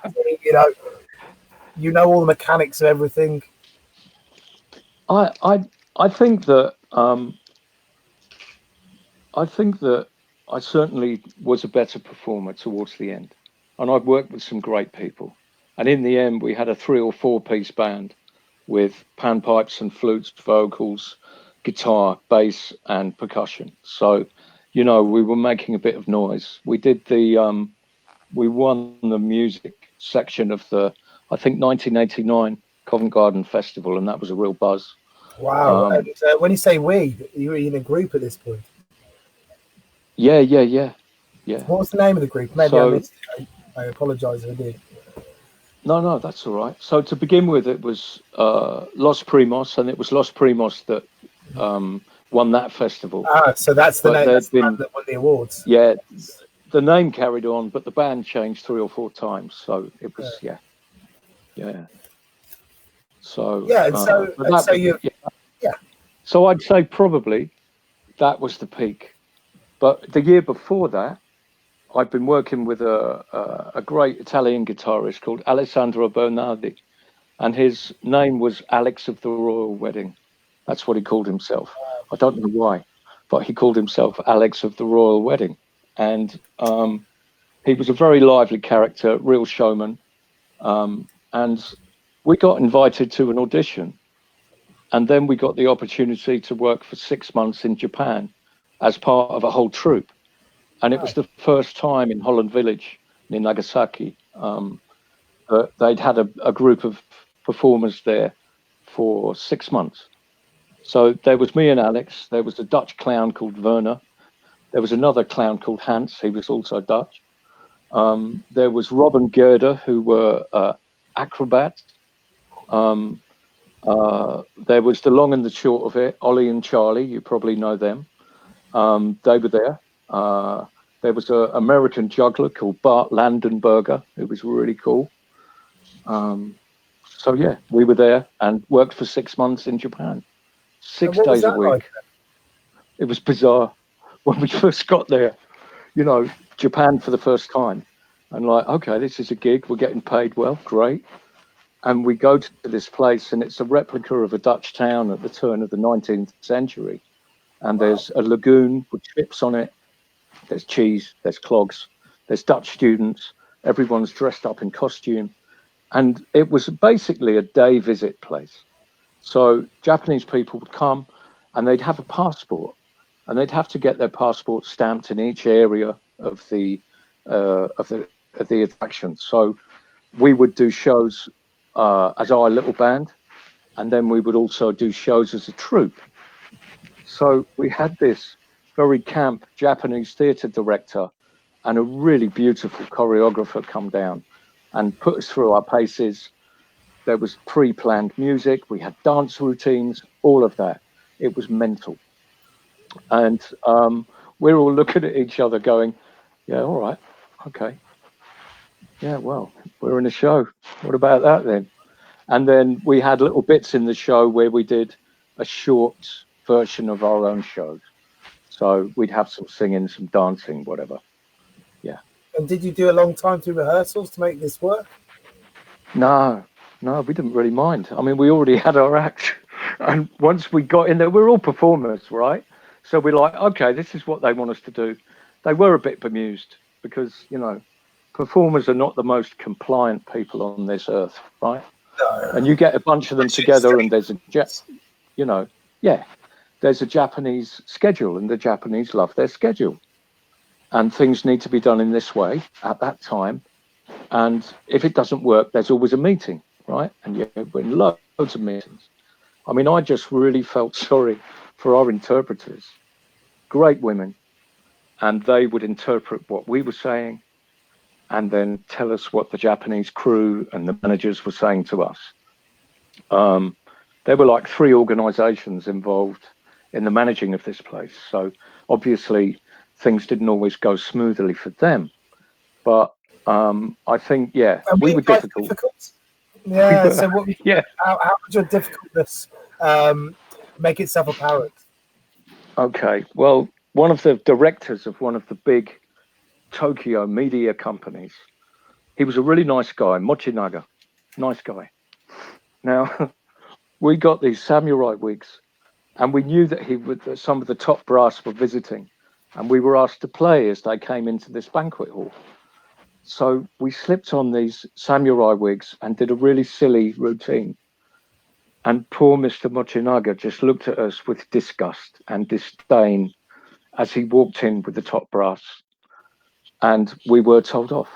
all the mechanics of everything? I think that I certainly was a better performer towards the end, and I've worked with some great people. And in the end, we had a 3 or 4 piece band with panpipes and flutes, vocals, guitar, bass, and percussion. So, we were making a bit of noise. We did we won the music section of the, I think, 1989 Covent Garden Festival, and that was a real buzz. Wow. And when you say we, you were in a group at this point? Yeah. What was the name of the group? Maybe I missed it. I apologise if I did. No, that's all right. So to begin with, it was Los Primos, and it was Los Primos that won that festival. So that's the name that won the awards. Yeah, the name carried on, but the band changed 3 or 4 times. So it was, yeah. So So I'd say probably that was the peak. But the year before that, I'd been working with a great Italian guitarist called Alessandro Bernardi, and his name was Alex of the Royal Wedding. That's what he called himself. I don't know why, but he called himself Alex of the Royal Wedding. And he was a very lively character, real showman. And we got invited to an audition And then we got the opportunity to work for 6 months in Japan as part of a whole troupe. And it was the first time in Holland Village near Nagasaki that they'd had a group of performers there for 6 months. So there was me and Alex. There was a Dutch clown called Werner. There was another clown called Hans. He was also Dutch. There was Rob and Gerda, who were acrobats. There was the long and the short of it, Ollie and Charlie. You probably know them. They were there. There was an American juggler called Bart Landenberger, who was really cool. So yeah, we were there and worked for 6 months in Japan, 6 days a week. Like? It was bizarre when we first got there. You know, Japan for the first time, and like, okay, this is a gig. We're getting paid well, great. And we go to this place, and it's a replica of a Dutch town at the turn of the 19th century. And there's a lagoon with ships on it. There's cheese, there's clogs, there's Dutch students. Everyone's dressed up in costume. And it was basically a day visit place. So Japanese people would come and they'd have a passport, and they'd have to get their passport stamped in each area of the attraction. So we would do shows as our little band, and then we would also do shows as a troupe. So we had this very camp Japanese theatre director and a really beautiful choreographer come down and put us through our paces. There was pre-planned music, we had dance routines, all of that. It was mental. And we're all looking at each other going, yeah, all right, okay. Yeah, well, we're in a show. What about that then? And then we had little bits in the show where we did a short version of our own shows. So we'd have some singing, some dancing, whatever. Yeah. And did you do a long time through rehearsals to make this work? No, we didn't really mind. I mean, we already had our act. And once we got in there, we're all performers, right? So we're like, okay, this is what they want us to do. They were a bit bemused because, you know, performers are not the most compliant people on this earth, right? No. And you get a bunch of them together and there's there's a Japanese schedule, and the Japanese love their schedule. And things need to be done in this way at that time. And if it doesn't work, there's always a meeting, right? And we're in loads of meetings. I mean, I just really felt sorry for our interpreters. Great women. And they would interpret what we were saying and then tell us what the Japanese crew and the managers were saying to us. There were like 3 organizations involved in the managing of this place. So obviously things didn't always go smoothly for them. But I think, we were difficult. Yeah, so what? Yeah. How would your difficultness make itself apparent? Okay, well, one of the directors of one of the big Tokyo media companies, he was a really nice guy, Mochinaga, nice guy. Now, we got these samurai wigs, and we knew that some of the top brass were visiting, and we were asked to play as they came into this banquet hall. So we slipped on these samurai wigs and did a really silly routine. And poor Mr. Mochinaga just looked at us with disgust and disdain as he walked in with the top brass. And we were told off.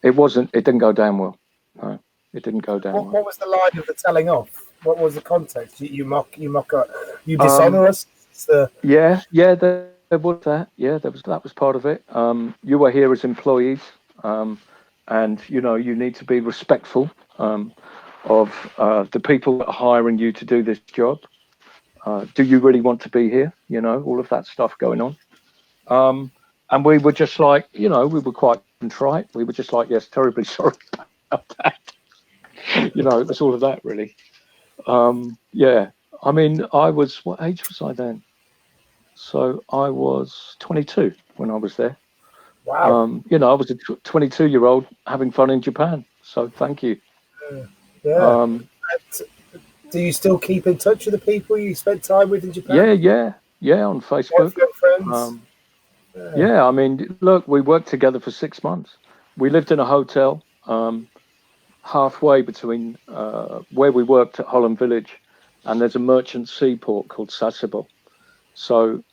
It didn't go down well. No, it didn't go down well. What was the line of the telling off? What was the context? You dishonor us? Yeah, there was that. Yeah, that was part of it. You were here as employees, and you need to be respectful of the people that are hiring you to do this job. Do you really want to be here? All of that stuff going on. And we were just like, we were quite contrite. We were just like, yes, terribly sorry about that. It was all of that really. I mean, what age was I then? So I was 22 when I was there. Wow. I was a 22-year-old having fun in Japan. So thank you. Yeah. Do you still keep in touch with the people you spent time with in Japan? Yeah, on Facebook. Friends? Yeah, I mean, look, we worked together for 6 months. We lived in a hotel halfway between where we worked at Holland Village and there's a merchant seaport called Sasebo. So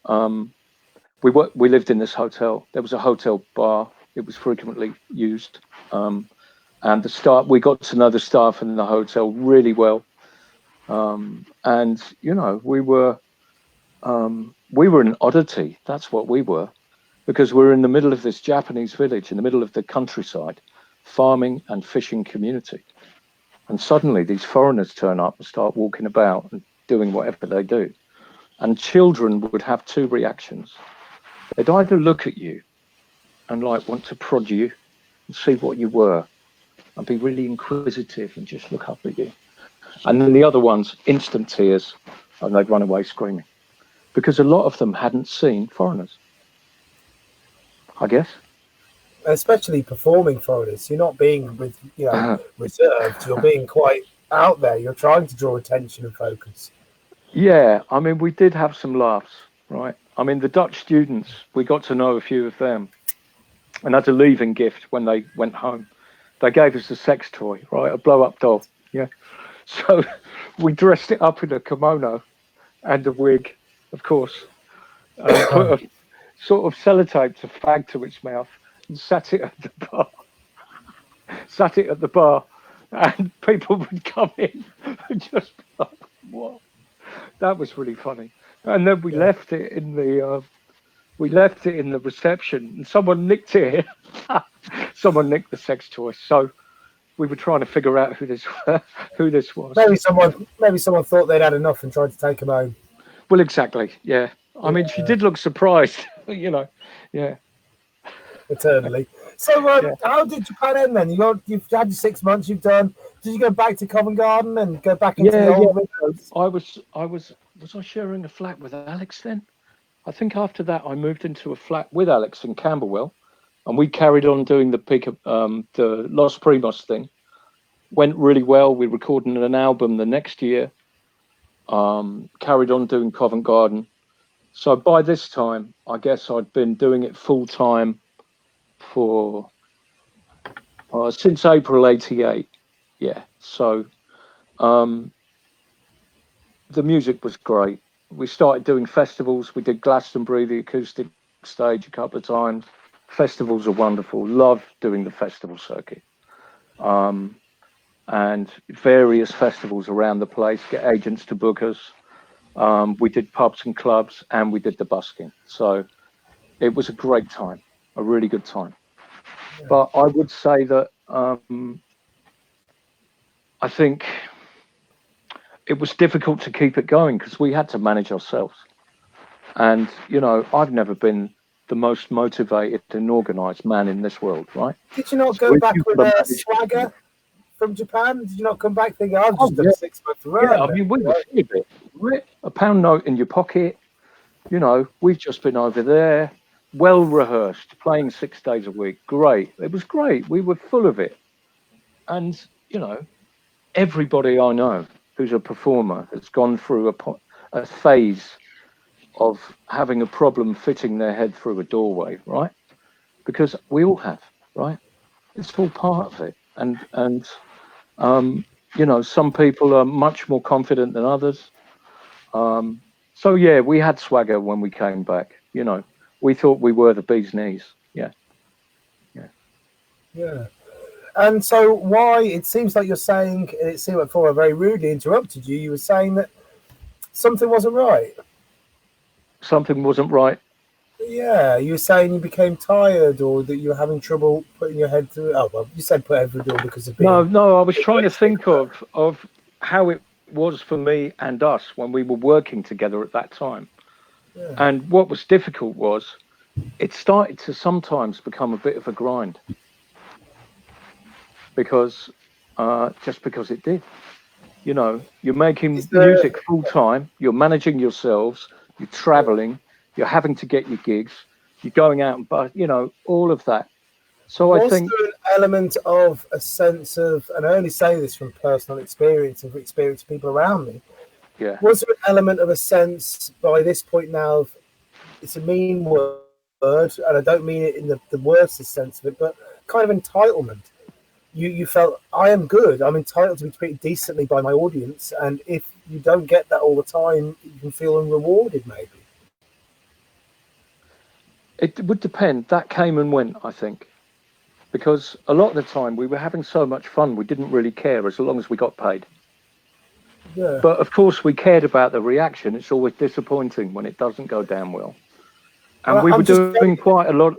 we lived in this hotel. There was a hotel bar. It was frequently used, and we got to know the staff in the hotel really well. And we were an oddity. That's what we were, because we're in the middle of this Japanese village, in the middle of the countryside, farming and fishing community. And suddenly these foreigners turn up and start walking about and doing whatever they do. And children would have two reactions. They'd either look at you and like want to prod you and see what you were and be really inquisitive and just look up at you. And then the other ones, instant tears, and they'd run away screaming. Because a lot of them hadn't seen foreigners, I guess. Especially performing foreigners. You're not being reserved. You're being quite out there. You're trying to draw attention and focus. Yeah, I mean, we did have some laughs, right? I mean, the Dutch students, we got to know a few of them. And as a leaving gift when they went home, they gave us a sex toy, right? A blow-up doll, yeah? So we dressed it up in a kimono and a wig, of course, and put a sort of sellotaped a fag to its mouth and sat it at the bar, and people would come in and just be like, what? That was really funny. And then we left it in the reception, and someone nicked it. Someone nicked the sex toy. So we were trying to figure out who this was. Maybe someone thought they'd had enough and tried to take him home. Well, exactly. Yeah. I mean, she did look surprised. Yeah. Eternally. So, how did Japan end then? You've had your 6 months. You've done. Did you go back to Covent Garden and go back into the old windows? Was I sharing a flat with Alex then? I think after that I moved into a flat with Alex in Camberwell, and we carried on doing the Los Primos thing. Went really well. We recorded an album the next year. Carried on doing Covent Garden. So by this time, I guess I'd been doing it full time for since April '88. Yeah. So the music was great. We started doing festivals. We did Glastonbury, the acoustic stage, a couple of times. Festivals are wonderful. Love doing the festival circuit. And various festivals around the place, get agents to book us. We did pubs and clubs, and we did the busking. So it was a great time, a really good time. Yeah. But I would say that I think it was difficult to keep it going because we had to manage ourselves. And, I've never been the most motivated and organised man in this world, right? Did you not go back with a swagger from Japan? Did you not come back thinking, I've just done 6 months around? Yeah, I mean, we were a bit, right? A pound note in your pocket. We've just been over there, well rehearsed, playing 6 days a week. Great. It was great. We were full of it. And, everybody I know who's a performer has gone through a phase of having a problem fitting their head through a doorway, right? Because we all have, right? It's all part of it. And some people are much more confident than others. So yeah, we had swagger when we came back. We thought we were the bee's knees. Yeah. And so why, it seems like you're saying, it seemed like before I very rudely interrupted you, you were saying that something wasn't right. Something wasn't right? Yeah, you were saying you became tired or that you were having trouble putting your head through. Oh, well, you said put head through the door because of being... No, I was trying to think of how it was for me and us when we were working together at that time. Yeah. And what was difficult was it started to sometimes become a bit of a grind. Because it did. You're making music full time, you're managing yourselves, you're traveling, you're having to get your gigs, you're going out and all of that. So I think there an element of a sense of, and I only say this from personal experience and experience of people around me. Yeah. Was there an element of a sense by this point now of, it's a mean word, and I don't mean it in the worstest sense of it, but kind of entitlement. You felt, I am good. I'm entitled to be treated decently by my audience, and if you don't get that all the time. You can feel unrewarded, maybe. It would depend. That came and went, I think, because a lot of the time we were having so much fun, we didn't really care as long as we got paid. Yeah. But of course, we cared about the reaction. It's always disappointing when it doesn't go down well. And we were doing quite a lot.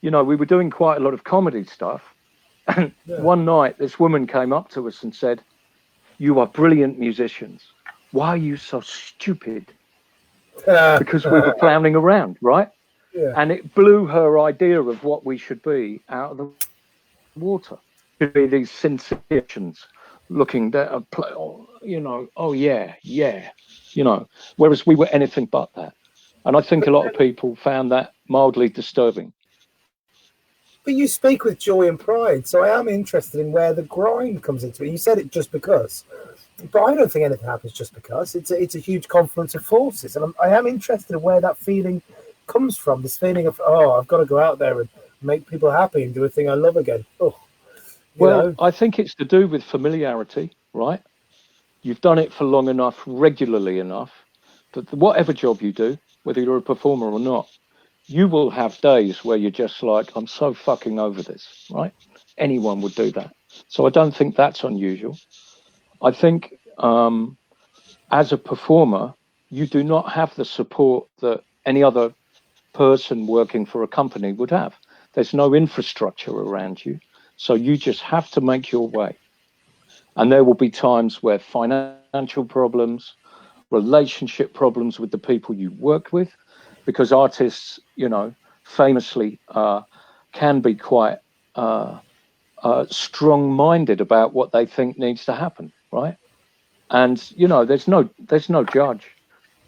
We were doing quite a lot of comedy stuff. And one night, this woman came up to us and said, "You are brilliant musicians. Why are you so stupid?" Because we were clowning around, right? Yeah. And it blew her idea of what we should be out of the water. Should be these sensations looking at, oh yeah, whereas we were anything but that. And I think a lot of people found that mildly disturbing. But you speak with joy and pride, so I am interested in where the grind comes into it. You said it just because, but I don't think anything happens just because. It's a huge confluence of forces, and I am interested in where that feeling comes from. This feeling of, oh, I've got to go out there and make people happy and do a thing I love again. Oh, well, I think it's to do with familiarity, right? You've done it for long enough, regularly enough, that whatever job you do, whether you're a performer or not, you will have days where you're just like, I'm so fucking over this, right? Anyone would do that. So I don't think that's unusual. I think as a performer, you do not have the support that any other person working for a company would have. There's no infrastructure around you. So you just have to make your way. And there will be times where financial problems, relationship problems with the people you work with, because artists, famously can be quite strong-minded about what they think needs to happen, right? And there's no judge,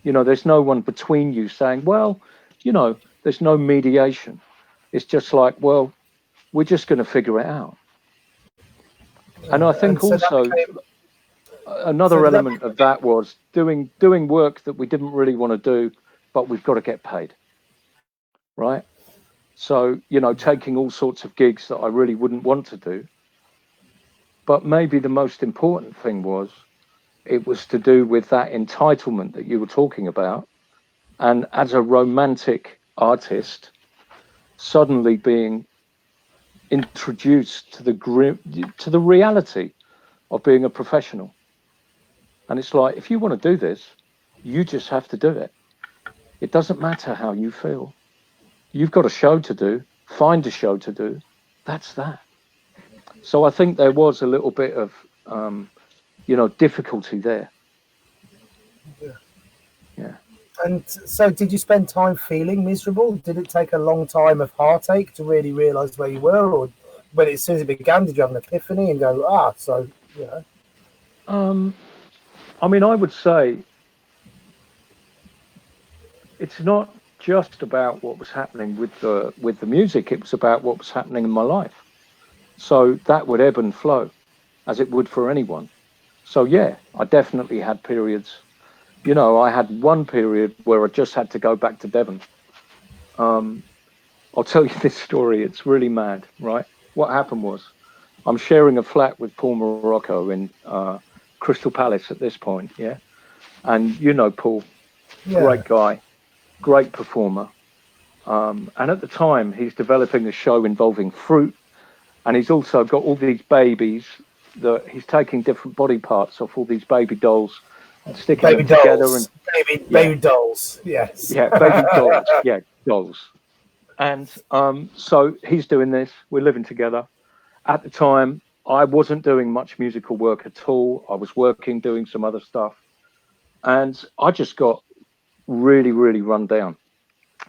there's no one between you saying, well, there's no mediation. It's just like, well, we're just going to figure it out. And I think also another element of that was doing work that we didn't really want to do, but we've got to get paid, right? So, taking all sorts of gigs that I really wouldn't want to do. But maybe the most important thing was it was to do with that entitlement that you were talking about. And as a romantic artist, suddenly being introduced to the reality of being a professional. And it's like, if you want to do this, you just have to do it. It doesn't matter how you feel. You've got a show to do, find a show to do. That's that. So I think there was a little bit of, difficulty there. Yeah. And so did you spend time feeling miserable? Did it take a long time of heartache to really realise where you were? Or when as soon as it began, did you have an epiphany and go, I mean, I would say it's not just about what was happening with the music. It was about what was happening in my life. So that would ebb and flow, as it would for anyone. So yeah, I definitely had periods. I had one period where I just had to go back to Devon. I'll tell you this story. It's really mad, right? What happened was, I'm sharing a flat with Paul Morocco in Crystal Palace at this point, yeah? And Paul, great guy, great performer. And at the time, he's developing a show involving fruit. And he's also got all these babies that he's taking different body parts off all these baby dolls and sticking them together. And baby dolls, yes. Yeah, baby dolls. Yeah, dolls. And so he's doing this. We're living together. At the time, I wasn't doing much musical work at all. I was working, doing some other stuff. And I just got really, really run down.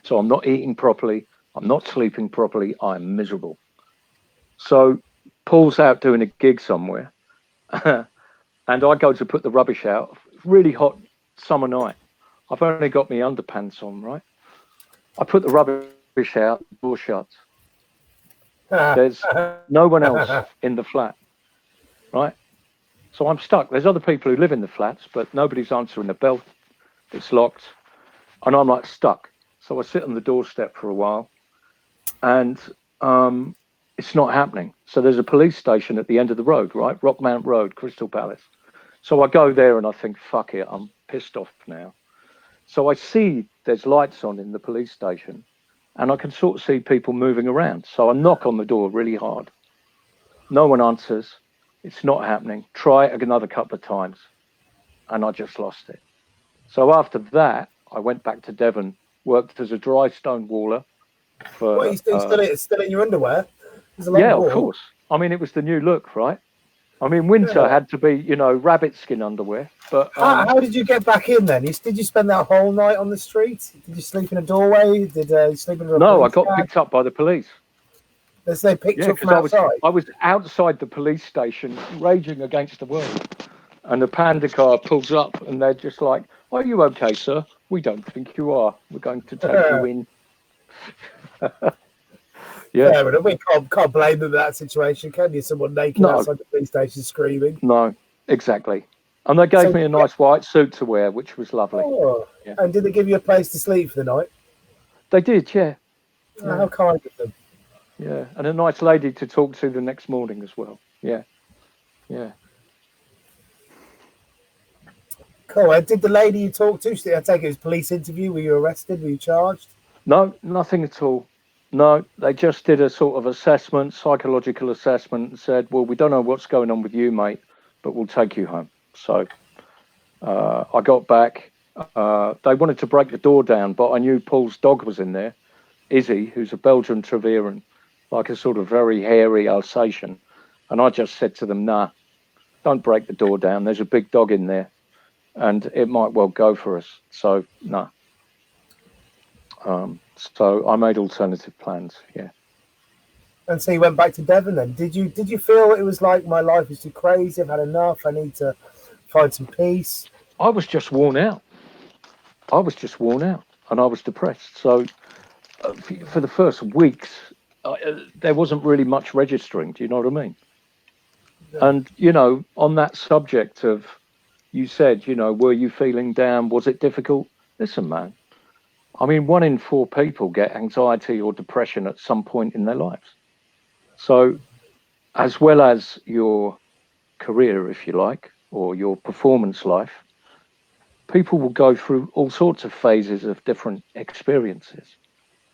So I'm not eating properly. I'm not sleeping properly. I'm miserable. So Paul's out doing a gig somewhere. And I go to put the rubbish out. Really hot summer night. I've only got my underpants on, right? I put the rubbish out, the door shuts. There's no one else in the flat, right? So I'm stuck. There's other people who live in the flats, but nobody's answering the bell. It's locked. And I'm like stuck. So I sit on the doorstep for a while and it's not happening. So there's a police station at the end of the road, right? Rockmount Road, Crystal Palace. So I go there and I think, fuck it, I'm pissed off now. So I see there's lights on in the police station and I can sort of see people moving around. So I knock on the door really hard. No one answers. It's not happening. Try it another couple of times. And I just lost it. So after that, I went back to Devon, worked as a dry stone waller. What are you still in your underwear? Yeah, of course. I mean, it was the new look, right? I mean, winter had to be, rabbit skin underwear. But how did you get back in then? Did you spend that whole night on the street? Did you sleep in a doorway? Did you sleep in a No, I got picked up by the police. They picked you up from outside? I was outside the police station, raging against the world. And the panda car pulls up and they're just like, "Are you okay, sir? We don't think you are. We're going to take you in." Yeah. Fair enough. We can't blame them in that situation, can you? Someone naked outside the police station screaming. No, exactly. And they gave me a nice white suit to wear, which was lovely. Oh. Yeah. And did they give you a place to sleep for the night? They did, yeah. Oh, how kind of them. Yeah, and a nice lady to talk to the next morning as well. Yeah, yeah. Cool. And did the lady you talked to, I take it was a police interview? Were you arrested? Were you charged? No, nothing at all. No, they just did a sort of assessment, psychological assessment, and said, "Well, we don't know what's going on with you, mate, but we'll take you home." So I got back. They wanted to break the door down, but I knew Paul's dog was in there, Izzy, who's a Belgian Tervuren, like a sort of very hairy Alsatian. And I just said to them, "Nah, don't break the door down. There's a big dog in there, and it might well go for us. So, nah." So I made alternative plans, yeah. And so you went back to Devon then. Did you feel it was like, my life is too crazy, I've had enough, I need to find some peace? I was just worn out. And I was depressed. So for the first weeks, there wasn't really much registering. Do you know what I mean? Yeah. And, on that subject of, you said, were you feeling down? Was it difficult? Listen, man. I mean, 1 in 4 people get anxiety or depression at some point in their lives. So as well as your career, if you like, or your performance life, people will go through all sorts of phases of different experiences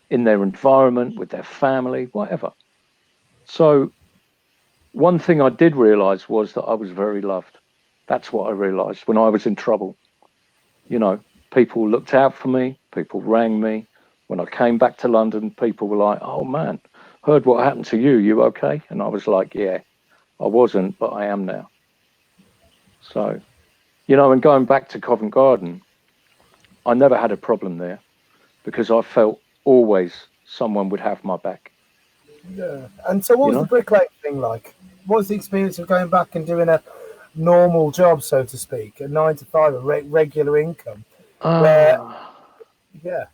in their environment, with their family, whatever. So one thing I did realize was that I was very loved. That's what I realized when I was in trouble. People looked out for me, people rang me. When I came back to London, people were like, "Oh man, heard what happened to you, you okay?" And I was like, "Yeah, I wasn't, but I am now." So, and going back to Covent Garden, I never had a problem there because I felt always someone would have my back. Yeah. And so what was the bricklaying thing like? What was the experience of going back and doing a normal job, so to speak, a 9 to 5, a regular income? Yeah.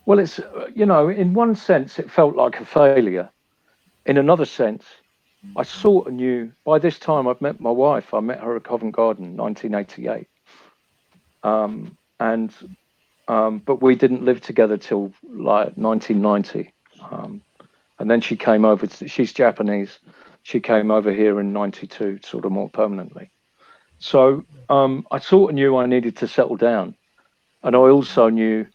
Well, it's, in one sense, it felt like a failure. In another sense, I sort of knew, by this time I've met my wife. I met her at Covent Garden, 1988. But we didn't live together till like 1990. And then she came over, she's Japanese. She came over here in 92, sort of more permanently. So I sort of knew I needed to settle down. And I also knew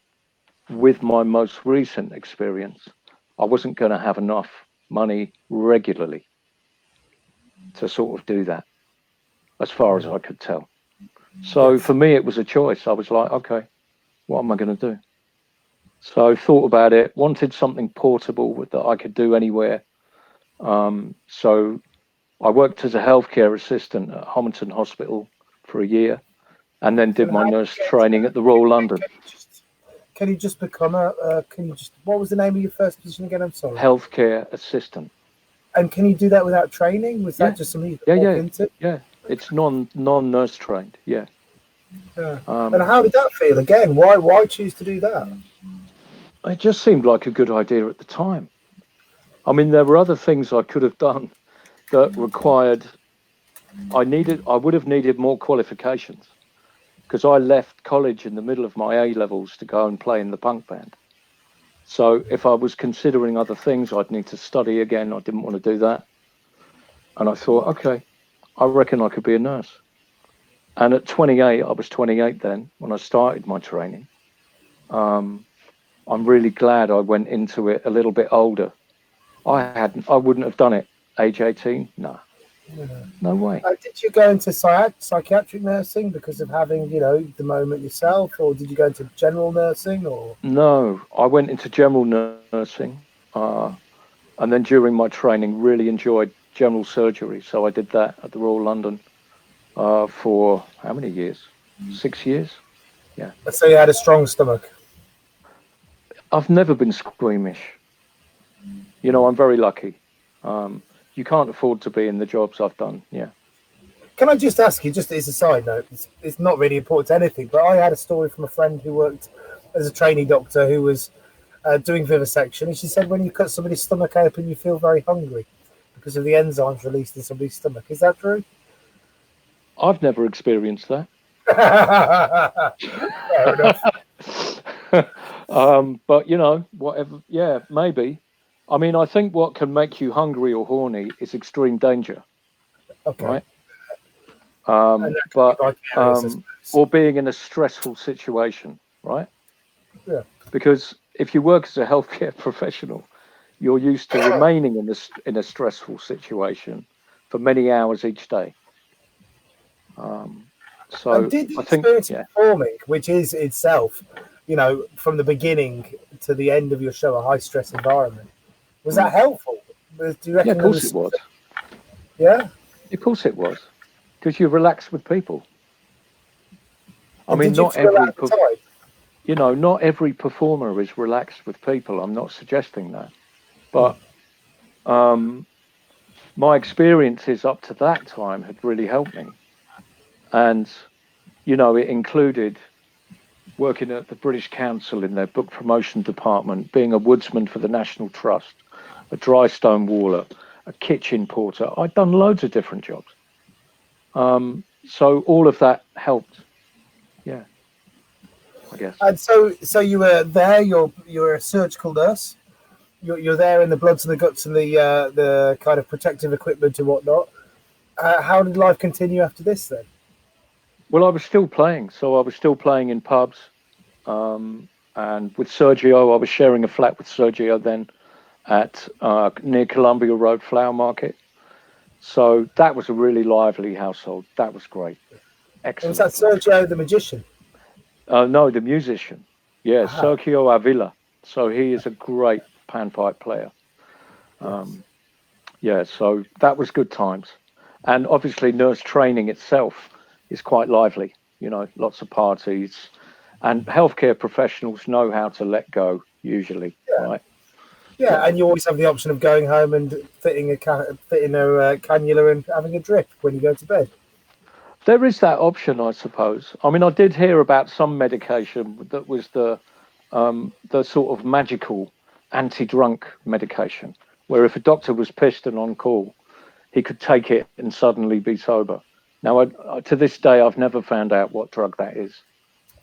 with my most recent experience, I wasn't going to have enough money regularly to sort of do that, as far as I could tell. So for me, it was a choice. I was like, okay, what am I going to do? So I thought about it, wanted something portable that I could do anywhere. So I worked as a healthcare assistant at Homerton Hospital for a year, and then did my nurse training at the Royal London. Can you just become what was the name of your first position again? I'm sorry. Healthcare assistant. And can you do that without training? Was that just something you could walk into? Yeah, it's non-nurse trained, yeah. And how did that feel again? Why choose to do that? It just seemed like a good idea at the time. I mean, there were other things I could have done that required, I would have needed more qualifications, because I left college in the middle of my A-levels to go and play in the punk band. So if I was considering other things, I'd need to study again. I didn't want to do that. And I thought, okay, I reckon I could be a nurse. And at 28, I was 28 then when I started my training. I'm really glad I went into it a little bit older. I wouldn't have done it age 18. No, no way. Did you go into psychiatric nursing because of having, the moment yourself, or did you go into general nursing, or? No, I went into general nursing, and then during my training, really enjoyed general surgery. So I did that at the Royal London for how many years? 6 years. Yeah. So you had a strong stomach. I've never been squeamish. I'm very lucky. You can't afford to be in the jobs I've done. Yeah. Can I just ask you, just as a side note, it's not really important to anything, but I had a story from a friend who worked as a trainee doctor who was doing vivisection, and she said when you cut somebody's stomach open, you feel very hungry because of the enzymes released in somebody's stomach. Is that true? I've never experienced that. Fair enough. But whatever. Yeah, maybe. I mean, I think what can make you hungry or horny is extreme danger. Okay. Right. Or being in a stressful situation, right? Yeah. Because if you work as a healthcare professional, you're used to remaining in a stressful situation for many hours each day. So did the I think, experience of performing, which is itself, from the beginning to the end of your show, a high stress environment, was that helpful? Do you reckon? Yeah, of course it was. Yeah, of course it was, because you relax with people. I mean, not every performer is relaxed with people. I'm not suggesting that, but my experiences up to that time had really helped me. And, it included working at the British Council in their book promotion department, being a woodsman for the National Trust, a dry stone waller, a kitchen porter. I'd done loads of different jobs. So all of that helped. Yeah, I guess. And so you were there. You're a surgical nurse. You're there in the bloods and the guts and the kind of protective equipment and whatnot. How did life continue after this then? Well, I was still playing. So I was still playing in pubs. And with Sergio, I was sharing a flat with Sergio then at near Columbia Road Flower Market. So that was a really lively household. That was great. Excellent. Was that Sergio the magician? No, the musician. Yeah, Sergio Avila. So he is a great panpipe player. So that was good times. And obviously nurse training itself is quite lively, lots of parties. And healthcare professionals know how to let go, usually, right? Yeah, and you always have the option of going home and fitting a cannula and having a drip when you go to bed. There is that option, I suppose. I mean, I did hear about some medication that was the sort of magical anti-drunk medication, where if a doctor was pissed and on call, he could take it and suddenly be sober. Now, to this day, I've never found out what drug that is.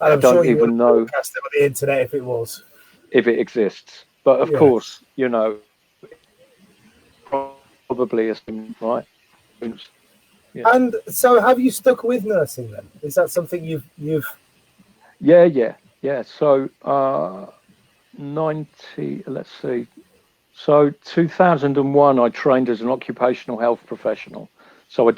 And I'm sure you would broadcast it on the internet if it was. If it exists. But of course, probably is right. Yeah. And so have you stuck with nursing then? Is that something you've Yeah. So 2001 I trained as an occupational health professional. So I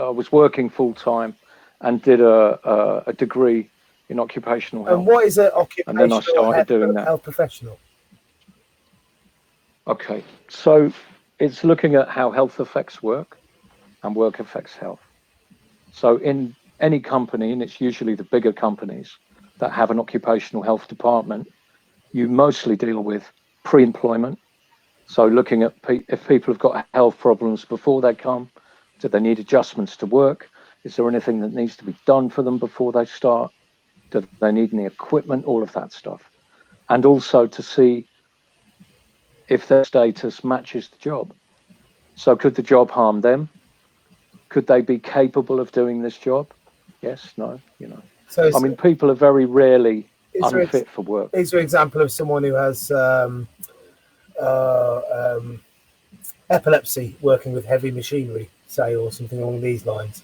was working full time and did a degree in occupational health. And what is an occupational and then I started doing that. Health professional? Okay. So it's looking at how health affects work and work affects health. So in any company, and it's usually the bigger companies that have an occupational health department, you mostly deal with pre-employment. So looking at if people have got health problems before they come, do they need adjustments to work? Is there anything that needs to be done for them before they start? Do they need any equipment? All of that stuff. And also to see if their status matches the job. So could the job harm them? Could they be capable of doing this job? Yes, no, So I mean, people are very rarely unfit for work. Is there an example of someone who has epilepsy working with heavy machinery, say, or something along these lines?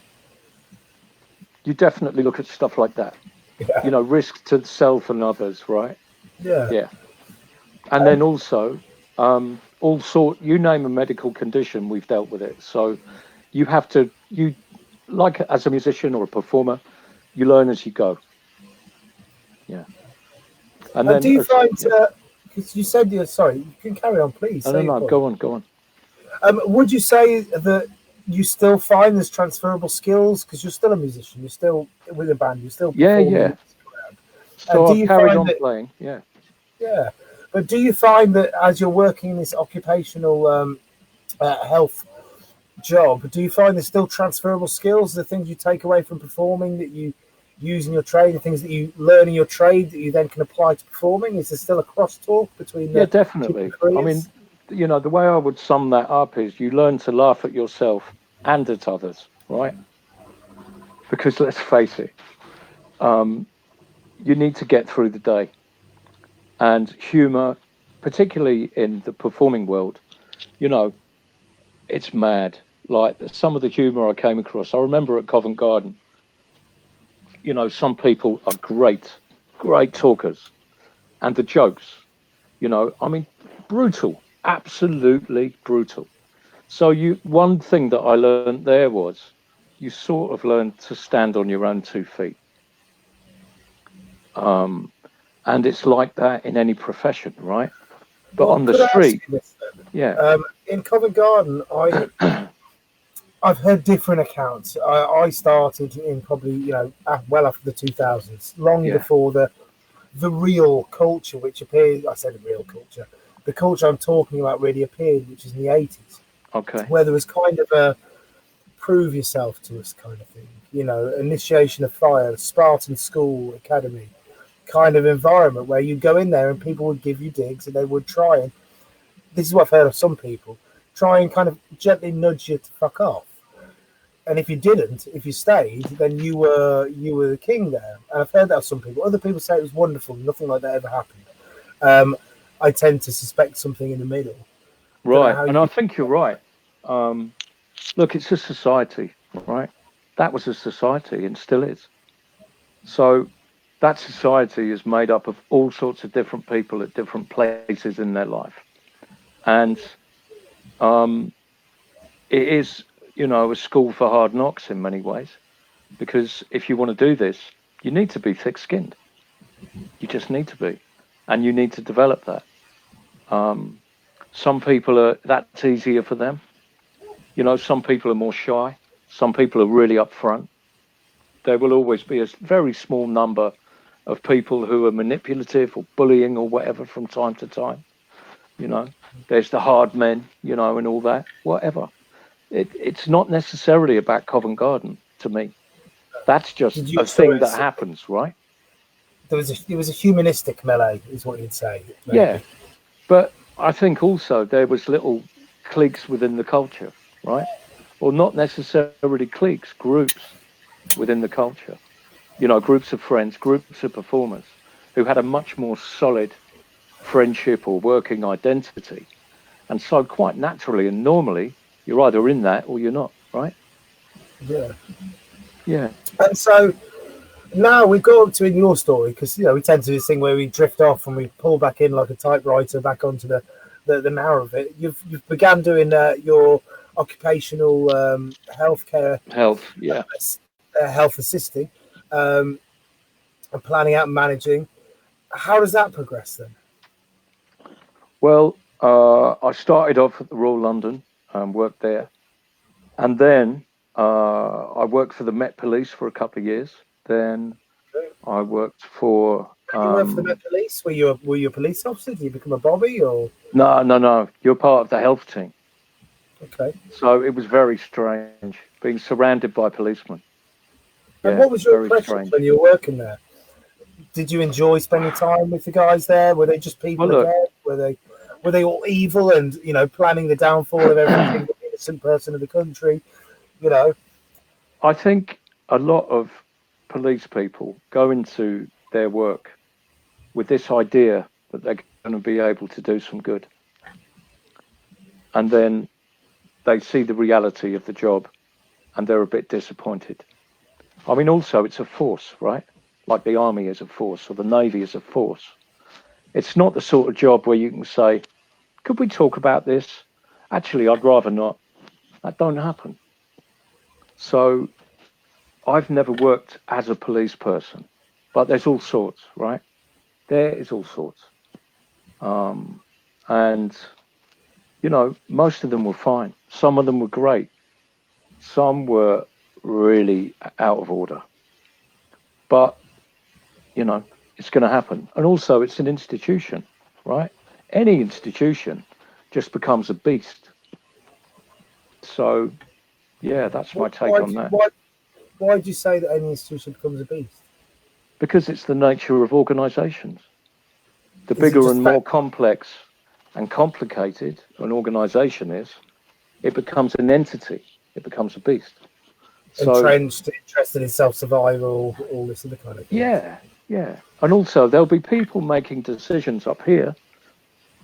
you definitely look at stuff like that. Yeah. You know, risk to self and others, right? Yeah. Yeah. And then also, you name a medical condition, we've dealt with it. So you have to, like as a musician or a performer, you learn as you go. Yeah. And And do then, you find, yeah. because you said you're sorry, you can carry on, please. No, Say no, your no, point. go on. Would you say that you still find there's transferable skills because you're still a musician, you're still with a band, you're still Yeah, performing? yeah. And So do I've you carried find on that, playing. Yeah. yeah, but do you find that as you're working in this occupational health job, do you find there's still transferable skills, the things you take away from performing that you use in your trade, the things that you learn in your trade that you then can apply to performing? Is there still a crosstalk between Yeah, the two definitely. I mean, careers? you know, the way I would sum that up is you learn to laugh at yourself and at others, right? Because let's face it, you need to get through the day. And humor, particularly in the performing world, you know, it's mad. Like some of the humor I came across, I remember at Covent Garden, you know, some people are great talkers. And the jokes, you know, I mean, brutal, absolutely brutal. So one thing that I learned there was you sort of learn to stand on your own 2 feet. Um, and it's like that in any profession, right? But Well, on the could I ask street, you this yeah, then? In Covent Garden, I've heard different accounts. I started in probably well after the 2000s, long yeah, before the real culture, which appeared. I said the real culture. The culture I'm talking about really appeared, which is in the 80s, okay, where there was kind of a prove yourself to us kind of thing. Initiation of fire, Spartan school, academy kind of environment where you go in there and people would give you digs and they would try and this is what I've heard of some people try and kind of gently nudge you to fuck off. And if you didn't, if you stayed, then you were the king there. And I've heard that of some people. Other people say it was wonderful, nothing like that ever happened. Um, I tend to suspect something in the middle. Don't know right. how And I you. think you're right. Um, Look, it's a society, right? That was a society and still is. So that society is made up of all sorts of different people at different places in their life. And um, it is, you know, a school for hard knocks in many ways, because if you want to do this, you need to be thick skinned. You just need to be. And you need to develop that. Um, some people that's easier for them. You know, some people are more shy. Some people are really upfront. There will always be a very small number of people who are manipulative or bullying or whatever from time to time. You know, there's the hard men, you know, and all that, whatever. It's not necessarily about Covent Garden to me. That's just Did you a thing that experience happens, right? there was a humanistic melee, is what you'd say, Yeah. maybe. But I think also there was little cliques within the culture, right? Or not necessarily cliques, groups within the culture. You know, groups of friends, groups of performers who had a much more solid friendship or working identity. And so quite naturally and normally, you're either in that or you're not, right? Yeah. Yeah. And so now we go up to in your story because we tend to do this thing where we drift off and we pull back in like a typewriter back onto the narrow of it. You've began doing your occupational healthcare, Health. Yeah. health assisting, um, and planning out and managing. How does that progress then? Well, I started off at the Royal London and worked there. And then I worked for the Met Police for a couple of years. Then I worked for, You work for the Met Police. Were you a police officer? Did you become a bobby or no, no, no, you're part of the health team. okay? So it was very strange being surrounded by policemen. And Yeah, what was your very impressions strange. when you were working there? Did you enjoy spending time with the guys there? Were they just Well, people look, again? Were they all evil and planning the downfall of every single innocent person in the country? You know, I think a lot of police people go into their work with this idea that they're going to be able to do some good. And then they see the reality of the job and they're a bit disappointed. I mean, also it's a force, right? Like the army is a force or the navy is a force. It's not the sort of job where you can say, could we talk about this? Actually, I'd rather not. That don't happen. So I've never worked as a police person, but there's all sorts, right? There is all sorts. And, you know, most of them were fine. Some of them were great. Some were really out of order. But, you know, it's going to happen. And also, it's an institution, right? Any institution just becomes a beast. So, yeah, that's my take on that. Why do you say that any institution becomes a beast? Because it's the nature of organizations. The Is it bigger just and more complex and complicated an organization is, it becomes an entity. It becomes a beast. So, entrenched, interested in self-survival, all this other kind of thing? yeah. And also, there'll be people making decisions up here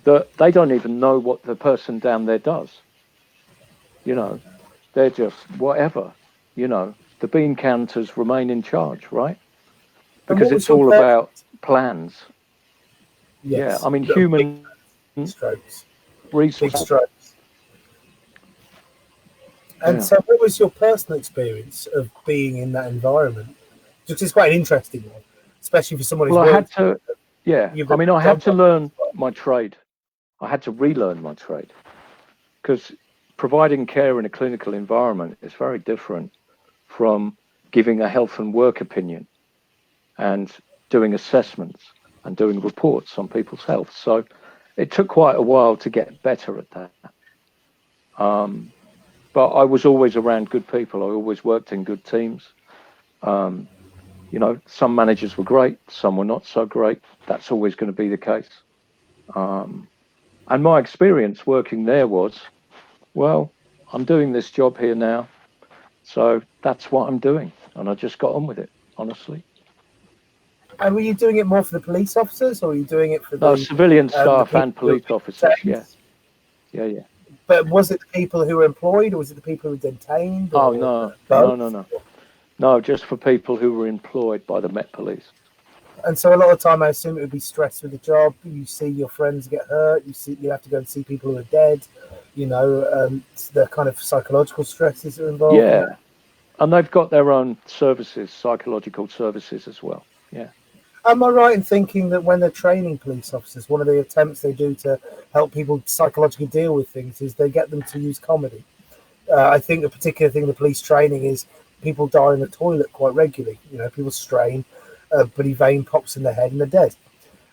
that they don't even know what the person down there does. You know, they're just whatever. You know, the bean counters remain in charge, right? Because it's all about plans. Yes. Yeah, I mean, human strokes. resources. Big strokes. And so, what was your personal experience of being in that environment? Which is quite an interesting one, especially for someone who's I had to. Yeah, I mean, I had to learn my trade. I had to relearn my trade because providing care in a clinical environment is very different from giving a health and work opinion and doing assessments and doing reports on people's health. So it took quite a while to get better at that. But I was always around good people. I always worked in good teams. You know, some managers were great, some were not so great. That's always going to be the case. And my experience working there was, well, I'm doing this job here now, so that's what I'm doing. And I just got on with it, honestly. And were you doing it more for the police officers, or were you doing it for the civilian staff and police officers? Yeah. But was it the people who were employed, or was it the people who were detained? Oh, no, just for people who were employed by the Met Police. And so a lot of the time, I assume it would be stress with the job. You see your friends get hurt. You have to go and see people who are dead. You know, the kind of psychological stresses are involved. Yeah, and they've got their own services, psychological services as well. Yeah. Am I right in thinking that when they're training police officers, one of the attempts they do to help people psychologically deal with things is they get them to use comedy? I think the particular thing in the police training is people die in the toilet quite regularly. You know, people strain, a bloody vein pops in their head and they're dead.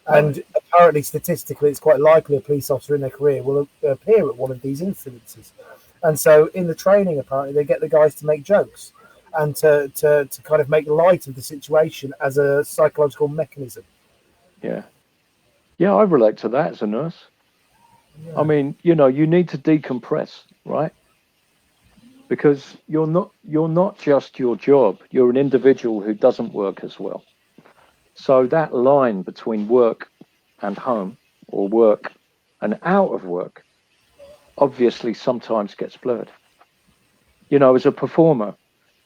And apparently, statistically, it's quite likely a police officer in their career will appear at one of these incidences. And so in the training, apparently, they get the guys to make jokes and to kind of make light of the situation as a psychological mechanism. Yeah, I relate to that as a nurse. Yeah. I mean, you know, you need to decompress, right? Because you're not just your job. You're an individual who doesn't work as well. So that line between work and home, or work and out of work, obviously sometimes gets blurred. You know, as a performer,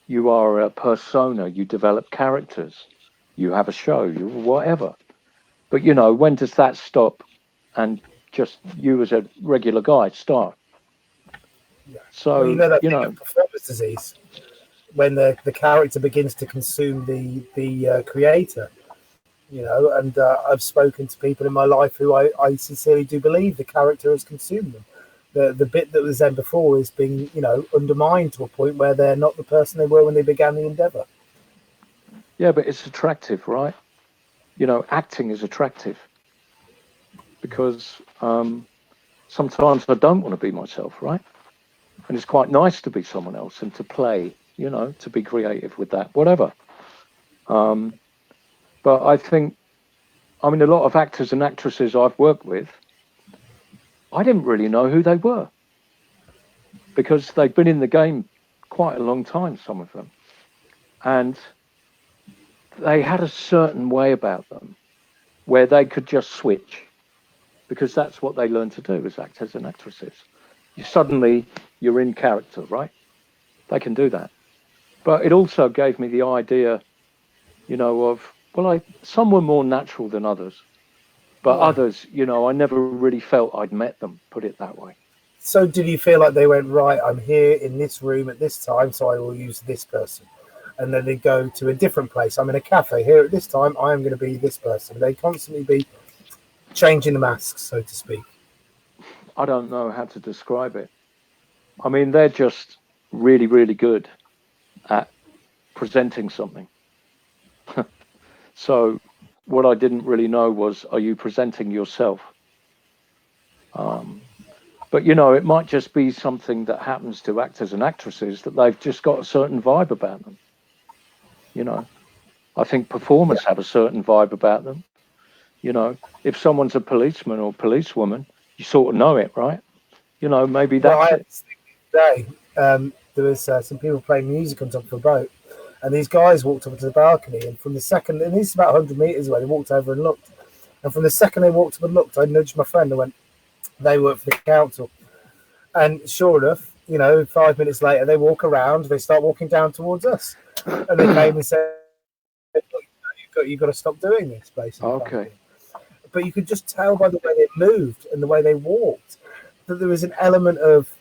you are a persona, you develop characters, you have a show, you whatever. But, you know, when does that stop and just you as a regular guy start? Yeah. So, well, you know that thing of performance disease, when the character begins to consume the creator. You know, and I've spoken to people in my life who I sincerely do believe the character has consumed them. The bit that was there before is being, you know, undermined to a point where they're not the person they were when they began the endeavor. Yeah, but it's attractive, right? You know, acting is attractive because sometimes I don't want to be myself, right? And it's quite nice to be someone else and to play, you know, to be creative with that, whatever. But I think, I mean, a lot of actors and actresses I've worked with, I didn't really know who they were because they've been in the game quite a long time, some of them. And they had a certain way about them where they could just switch because that's what they learn to do as actors and actresses. You're in character, right? They can do that. But it also gave me the idea, of, well, some were more natural than others, but others, I never really felt I'd met them, put it that way. So did you feel like they went, right, I'm here in this room at this time, so I will use this person? And then they go to a different place. I'm in a cafe here at this time, I am going to be this person. They constantly be changing the masks, so to speak. I don't know how to describe it. I mean, they're just really, really good at presenting something. So what I didn't really know was, are you presenting yourself? But, it might just be something that happens to actors and actresses, that they've just got a certain vibe about them. I think performers have a certain vibe about them. If someone's a policeman or policewoman, you sort of know it, right? Maybe that's it. Today, there was some people playing music on top of a boat, and these guys walked up to the balcony, and from the second, and this is about 100 meters away, they walked over and looked. And from the second they walked up and looked, I nudged my friend and went, they work for the council. And sure enough, 5 minutes later, they walk around, they start walking down towards us. And they came and said, you've got to stop doing this, basically. Okay. But you could just tell by the way they moved and the way they walked that there was an element of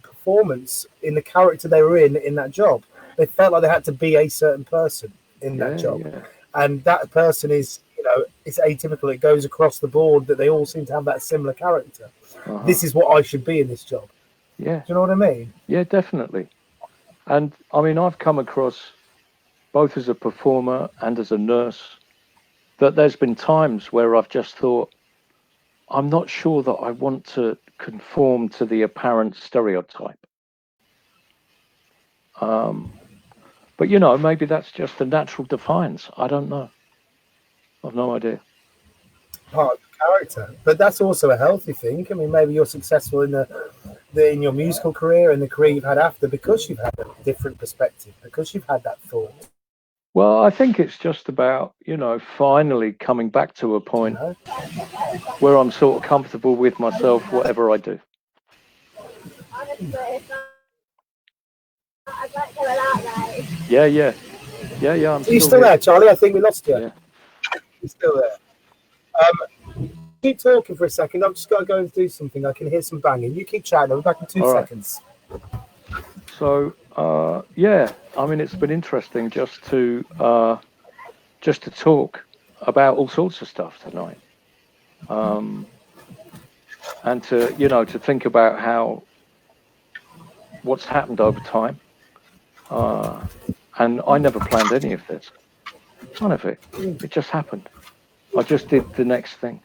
performance in the character they were in that job. They felt like they had to be a certain person in that job. Yeah. And that person is, it's atypical. It goes across the board that they all seem to have that similar character. This is what I should be in this job. Yeah. Do you know what I mean? Yeah, definitely. And I mean, I've come across, both as a performer and as a nurse, that there's been times where I've just thought, I'm not sure that I want to conform to the apparent stereotype. But, maybe that's just the natural defiance. I don't know. I've no idea. Part of the character. But that's also a healthy thing. I mean, maybe you're successful in in your musical career and the career you've had after because you've had a different perspective, because you've had that thought. Well, I think it's just about, finally coming back to a point where I'm sort of comfortable with myself, whatever I do. Yeah. I'm still there, Charlie? I think we lost you. Yeah. You're still there. Keep talking for a second. I've just got to go and do something. I can hear some banging. You keep chatting. I'll be back in 2 seconds. So, I mean, it's been interesting just to talk about all sorts of stuff tonight, and to think about what's happened over time. And I never planned any of this. None of it. It just happened. I just did the next thing,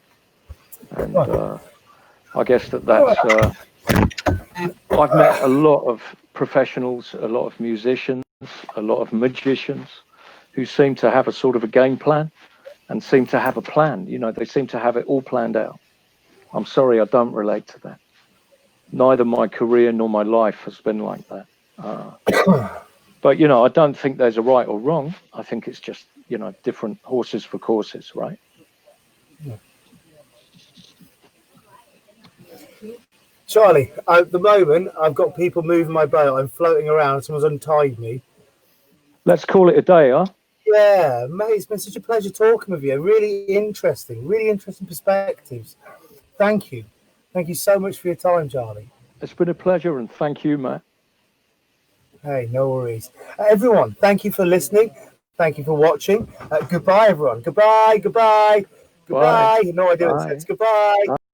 and I guess that's. I've met a lot of professionals, a lot of musicians, a lot of magicians who seem to have a sort of a game plan and seem to have a plan. They seem to have it all planned out. I'm sorry, I don't relate to that. Neither my career nor my life has been like that. But, I don't think there's a right or wrong. I think it's just, different horses for courses, right? Yeah. Charlie, at the moment, I've got people moving my boat. I'm floating around. Someone's untied me. Let's call it a day, huh? Yeah, mate, it's been such a pleasure talking with you. Really interesting perspectives. Thank you. Thank you so much for your time, Charlie. It's been a pleasure, and thank you, Matt. Hey, no worries. Everyone, thank you for listening. Thank you for watching. Goodbye, everyone. Goodbye. Bye. No idea what it says. Goodbye. Bye.